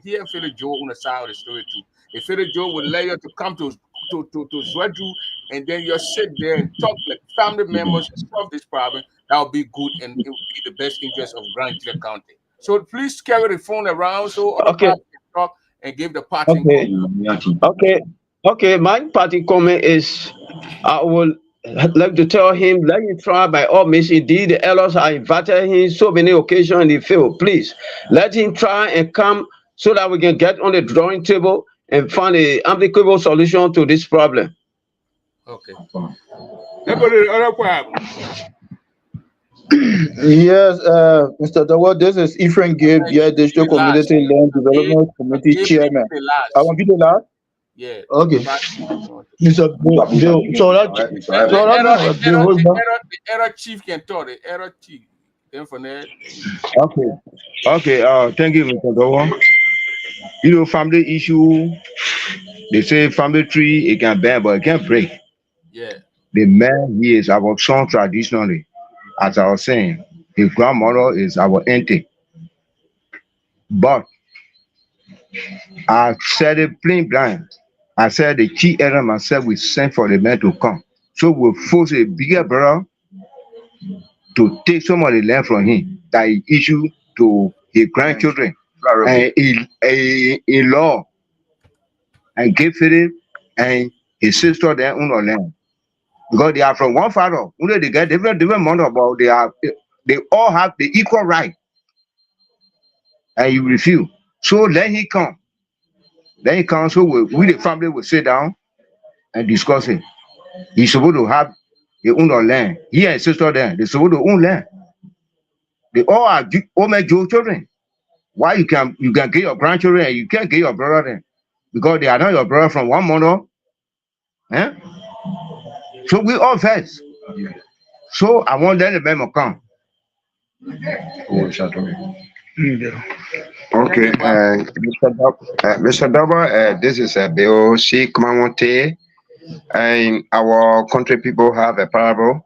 hear Philip Joe on the side of the story too. If Philip Joe will let you to come to Zwedu and then you sit there and talk like family members and solve this problem, that will be good and it will be the best interest of Grand Julia County. So please carry the phone around so other people can talk and give the parting comment. Okay. My parting comment is I will like to tell him, let him try by all means. Indeed, the elders have invited him so many occasions in the field. Please let him try and come so that we can get on the drawing table and find an amicable solution to this problem. Okay. Other problem. Yes, Mr. Dawa, this is Ephraim Gabe, District Community Land Development Committee Chairman. I want you to laugh. Yeah. Okay. Mr. Bill, the error chief can talk. The error chief. Then from there. Okay. Thank you, Mr. Dawa. You know, family issue. They say family tree it can bend, but it can't break. Yeah. The man he is our son traditionally, as I was saying. His grandmother is our auntie. But I said it plain blind. I said the chief elder myself will send for the man to come. So we'll force a bigger brother to take some of the land from him that he issued to his grandchildren and in law and give Philip and his sister their own land. Because they are from one father. Only they get different money, but they all have the equal right. And you refuse. So let him come. Then he comes, so we the family will sit down and discuss it. He's supposed to have their own land. He and his sister there, they're supposed to own land. They all are my Joe children. Why you can get your grandchildren and you can't get your brother then? Because they are not your brother from one mother. Eh? So we all vex. So I want them to memo come. Okay, Mr. Double, this is a BOC Kumamonte, and our country people have a parable.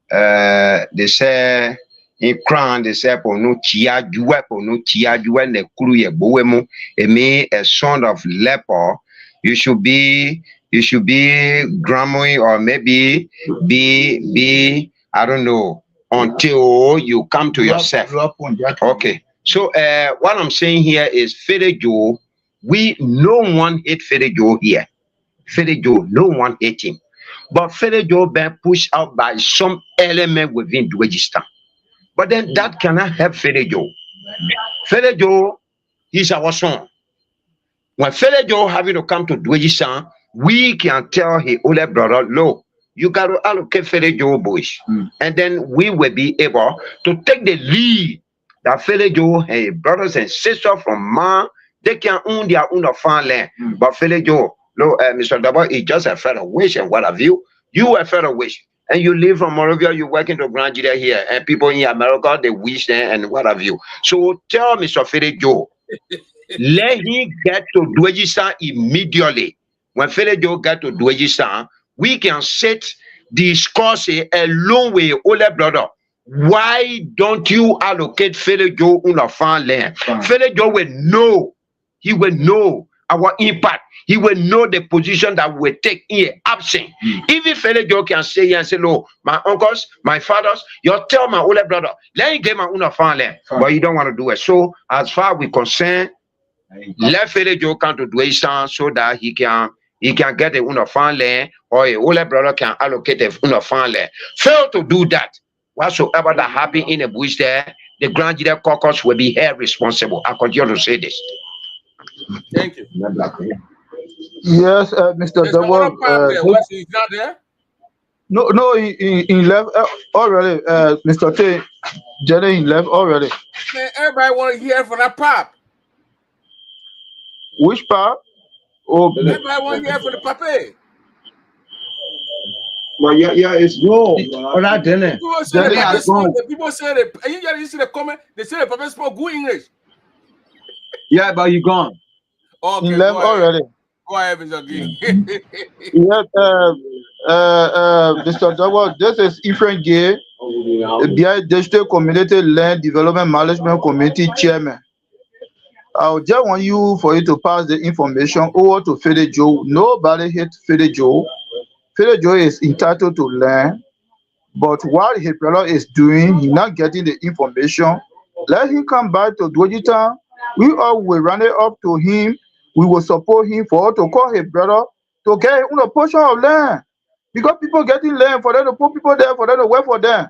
They say in crown, they say for no chia juwe, for no chia juwe, ne kuru boemu. It means a son of leper. You should be grammar or maybe be I don't know until you come to yourself. Okay. So what I'm saying here is Fede Joe, no one hate Fede Joe here. Fede Joe, no one hate him. But Fede Joe been pushed out by some element within Duogee. But then that cannot help Fede Joe. Fede Joe is our son. When Fede Joe having to come to Duogee, we can tell his older brother, look, you got to allocate Fede Joe boys. And then we will be able to take the lead that Fede Joe and his brothers and sisters from Man, they can own their own farmland. But Fede Joe, look, Mr. Dabo, it's just a federal wish and what have you. You a federal wish. And you live from Morovia, you work in the Grand Nigeria here, and people in America, they wish there and what have you. So tell Mr. Fede Joe, let him get to Duogee immediately. When Fede Joe get to Duogee, we can sit discuss alone with your older brother. Why don't you allocate Fede Joe on a farmland? Fede Joe will know. He will know our impact. He will know the position that we take here absent. Even Fede Joe can say here and say, no, my uncles, my fathers, you tell my older brother, let him get my own farmland. But you don't want to do it. So as far as we concerned, let Fede Joe come to Duogee so that he can get a own farmland, or a older brother can allocate a own farmland. Fail to do that. Whatsoever that happen in the bush there, the Grand Nigeria caucus will be held responsible. I continue to say this. Thank you. Yes, Mr. Double. He's not there? No, he left already. Mr. T, Jenny left already. Man, everybody want to hear from that pop. Which pop? Oh, everybody want to hear from the pape. Well, yeah, it's wrong. Oh, that didn't. People say that. You see the comment? They say the pape spoke good English. Yeah, but you gone. Okay, he left already. Go ahead, Mr. Gay. Yes, Mr. Double, this is Ephraim Gay, the District Community Land Development Management Committee Chairman. I just want you to pass the information over to Fede Joe. Nobody hates Fede Joe. Fede Joe is entitled to land, but what his brother is doing, he's not getting the information. Let him come back to Duogee Town. We all will run it up to him. We will support him for to call his brother to get a portion of land. Because people getting land for them to put people there for them to work for them.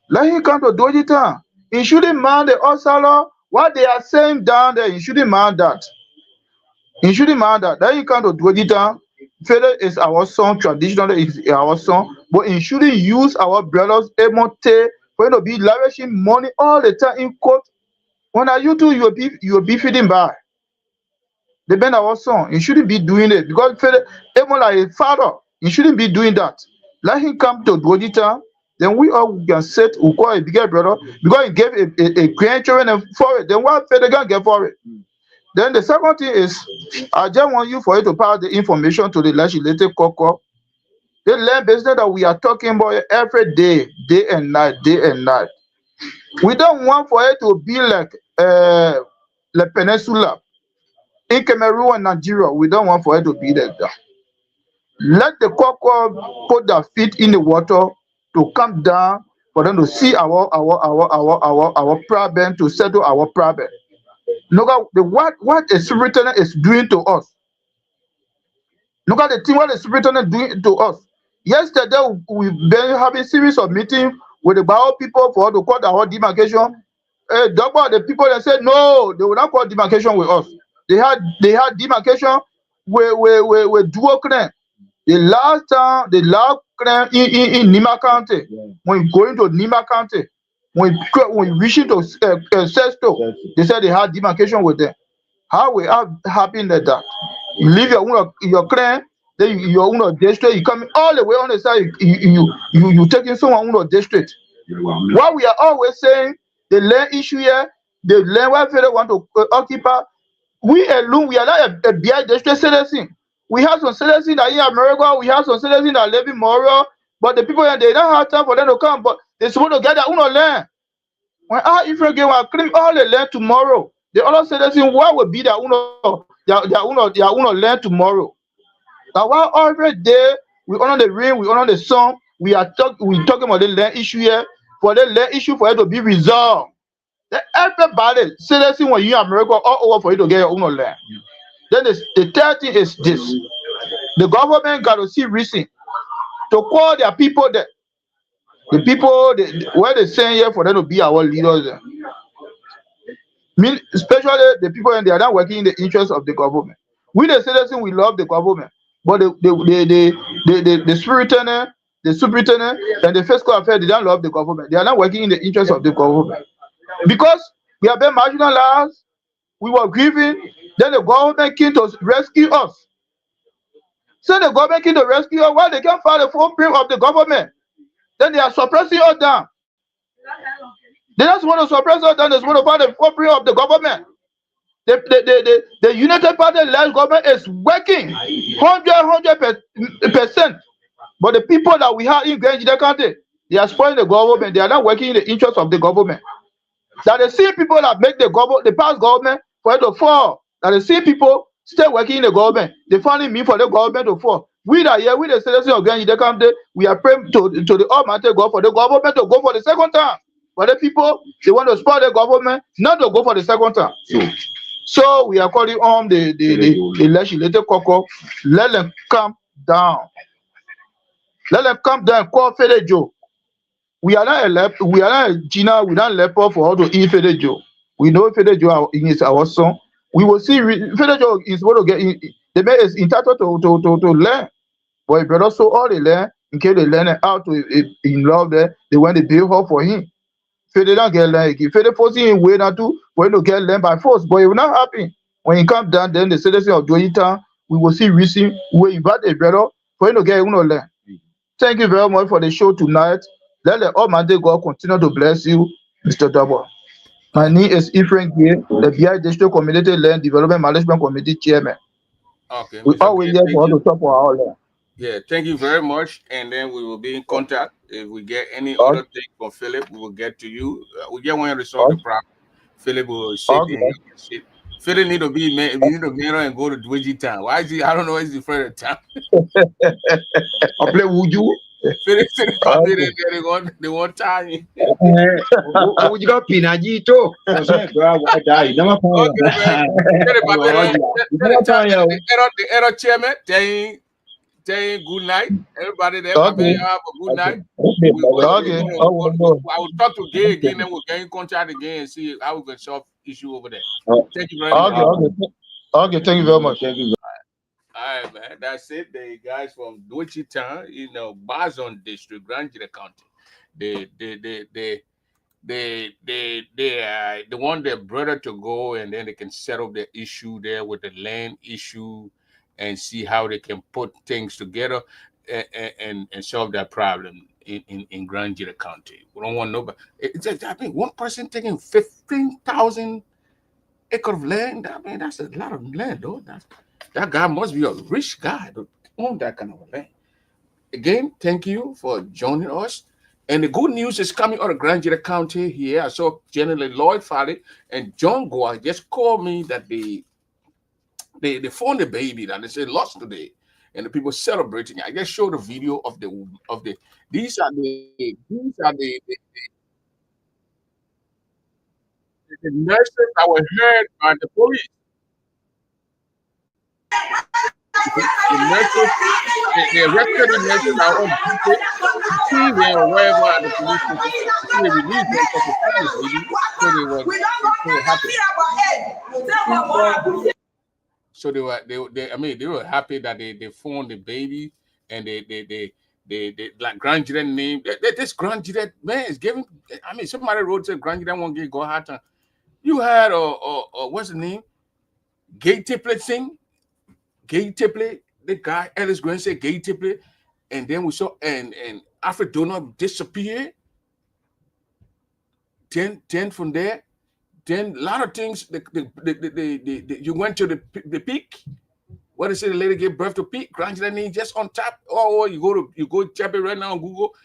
Let him come to Duogee Town. He shouldn't mind the Osala. What they are saying down there, he shouldn't mind that. He shouldn't mind that. Let him come to Duogee Town. Fede is our son, traditionally is our son, but he shouldn't use our brothers Emote for him to be lavishing money all the time in court. When are you two, you will be feeding by. They been our son. He shouldn't be doing it because Fede Emo like his father. He shouldn't be doing that. Let him come to Duogee Town. Then we all can set who call a bigger brother because he gave a grandchildren for it. Then what Fede can get for it? Then the second thing is, I just want you for you to pass the information to the legislative caucus. The land business that we are talking about every day, day and night. We don't want for it to be like the peninsula in Cameroon and Nigeria. We don't want for it to be like that. Let the caucus put their feet in the water to come down for them to see our problem, to settle our problem. Look at what the superintendent is doing to us. Look at the thing what the superintendent doing to us. Yesterday we've been having a series of meetings with the Bao people for to call our demarcation. The people that said no, they will not call demarcation with us. They had demarcation with Duogee. The last time in Nima County, when going to Nima County, when reaching to Sesto, they said they had demarcation with them. How we have happened like that? You leave your clan, then your own district, you coming all the way on the side, you taking someone own district. What we are always saying, the land issue here, the land where federal want to occupy, we alone, we are not a BI district citizen. We have some citizens that in America, we have some citizens that live in Montreal, but the people here, they don't have time for them to come, but they're supposed to get their own land. When our Israel game will claim all the land tomorrow, the other citizens, what will be their own land tomorrow? Now, while every day we honor the rain, we honor the sun, we talking about the land issue here, for the land issue for it to be resolved. Then everybody, citizen when you in America, all over for you to get your own land. Then the third thing is this: the government got to see reason to call their people that the people where they send here for them to be our leaders. Especially the people and they are not working in the interest of the government. We the citizens, we love the government, but the superintendent, and the fiscal affairs, they don't love the government. They are not working in the interest of the government because we have been marginalized. We were grieving. Then the government came to rescue us. So the government came to rescue us. Why they can't find the footprint of the government? Then they are suppressing us down. They just want to suppress us down. They just want to find the footprint of the government. The United Party-led government is working 100%. But the people that we have in Grand County, they are spoiling the government. They are not working in the interest of the government. That the same people that make the past government for it to fall, that the same people still working in the government, they finally mean for the government to fall. We that here, we the citizens of Grand County, we are praying to the Almighty God for the government to go for the second time. But the people, they want to spoil the government, not to go for the second time. So we are calling on the legislative caucus, let them come down. Let them come down and call Fede Joe. We are not Gina, we don't leper for how to eat Fede Joe. We know Fede Joe is our son. We will see Fede Joe is supposed to get the man is entitled to learn. But if brother so all they learn, in case they learn how to in love there, they want to build her for him. Fede don't get learn. If Fede forcing him way not to, for him to get learn by force, but it will not happen. When he come down, then the citizen of Duogee town, we will see reason, we will invite a brother for him to get learn. Thank you very much for the show tonight. Let the Almighty God continue to bless you, Mr. Double. My name is Ephraim Gay, the BI District Community Land Development Management Committee Chairman. Okay. We always here for us to talk for our land. Yeah, thank you very much. And then we will be in contact. If we get any other thing from Philip, we will get to you. We get one to resolve the problem. Philip will sit in. Philip need to be man. We need to be and go to Duogee town. Why is he? I don't know. He's afraid of town. I play Wuju. Philip probably they want time. Wuju got pinajito. Okay, the error chairman saying good night. Everybody there, have a good night. I will talk to Gay again and we'll get in contact again and see how we can solve issue over there. Thank you very much. Okay, thank you very much. Thank you. All right, man. That's it. The guys from Duogee town, Bazon district, Grand County. They want their brother to go and then they can settle the issue there with the land issue and see how they can put things together and solve that problem in Grand County. We don't want nobody. I mean, one person taking 15,000 acres of land. I mean, that's a lot of land, though. That guy must be a rich guy to own that kind of land. Again, thank you for joining us. And the good news is coming out of Grand County here. I saw General Lloyd Farley and John Goa just called me that they found the baby that they said lost today, and the people celebrating. I just showed a video of the. These are the nurses that were heard by the police. The nurses, they arrested the nurses that were on TV or wherever at the police station. They released them for the family, so they were happy. So they were happy that they found the baby and they like grandchildren name. This grandchildren man is giving. I mean, somebody wrote said grandchildren won't get go hard time. You had what's the name? Gay Tiplet thing. Gay Tiplet. the guy Ellis Grant said gay tipplet, and then we saw and Alfred Donald disappeared. Then from there, then a lot of things. You went to the peak. What is it? The lady gave birth to peak. Grandchildren just on top. Oh, you go tap it right now on Google.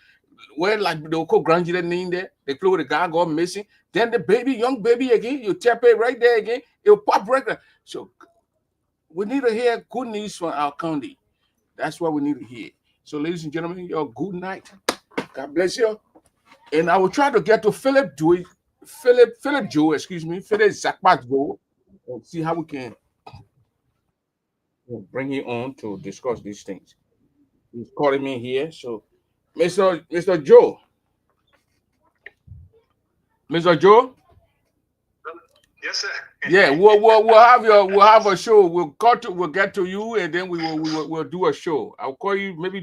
Where like they'll call grandchildren name there. They play with the guy got missing. Then the baby, young baby again. You tap it right there again. It'll pop right there. So we need to hear good news from our county. That's what we need to hear. So, ladies and gentlemen, your good night. God bless you. And I will try to get to Philip Joe, Philip Zakbat Joe, and see how we can bring him on to discuss these things. He's calling me here. So, Mr. Joe. Mr. Joe? Yes, sir. Yeah, we'll have a show. We'll get to you, and then we'll do a show. I'll call you maybe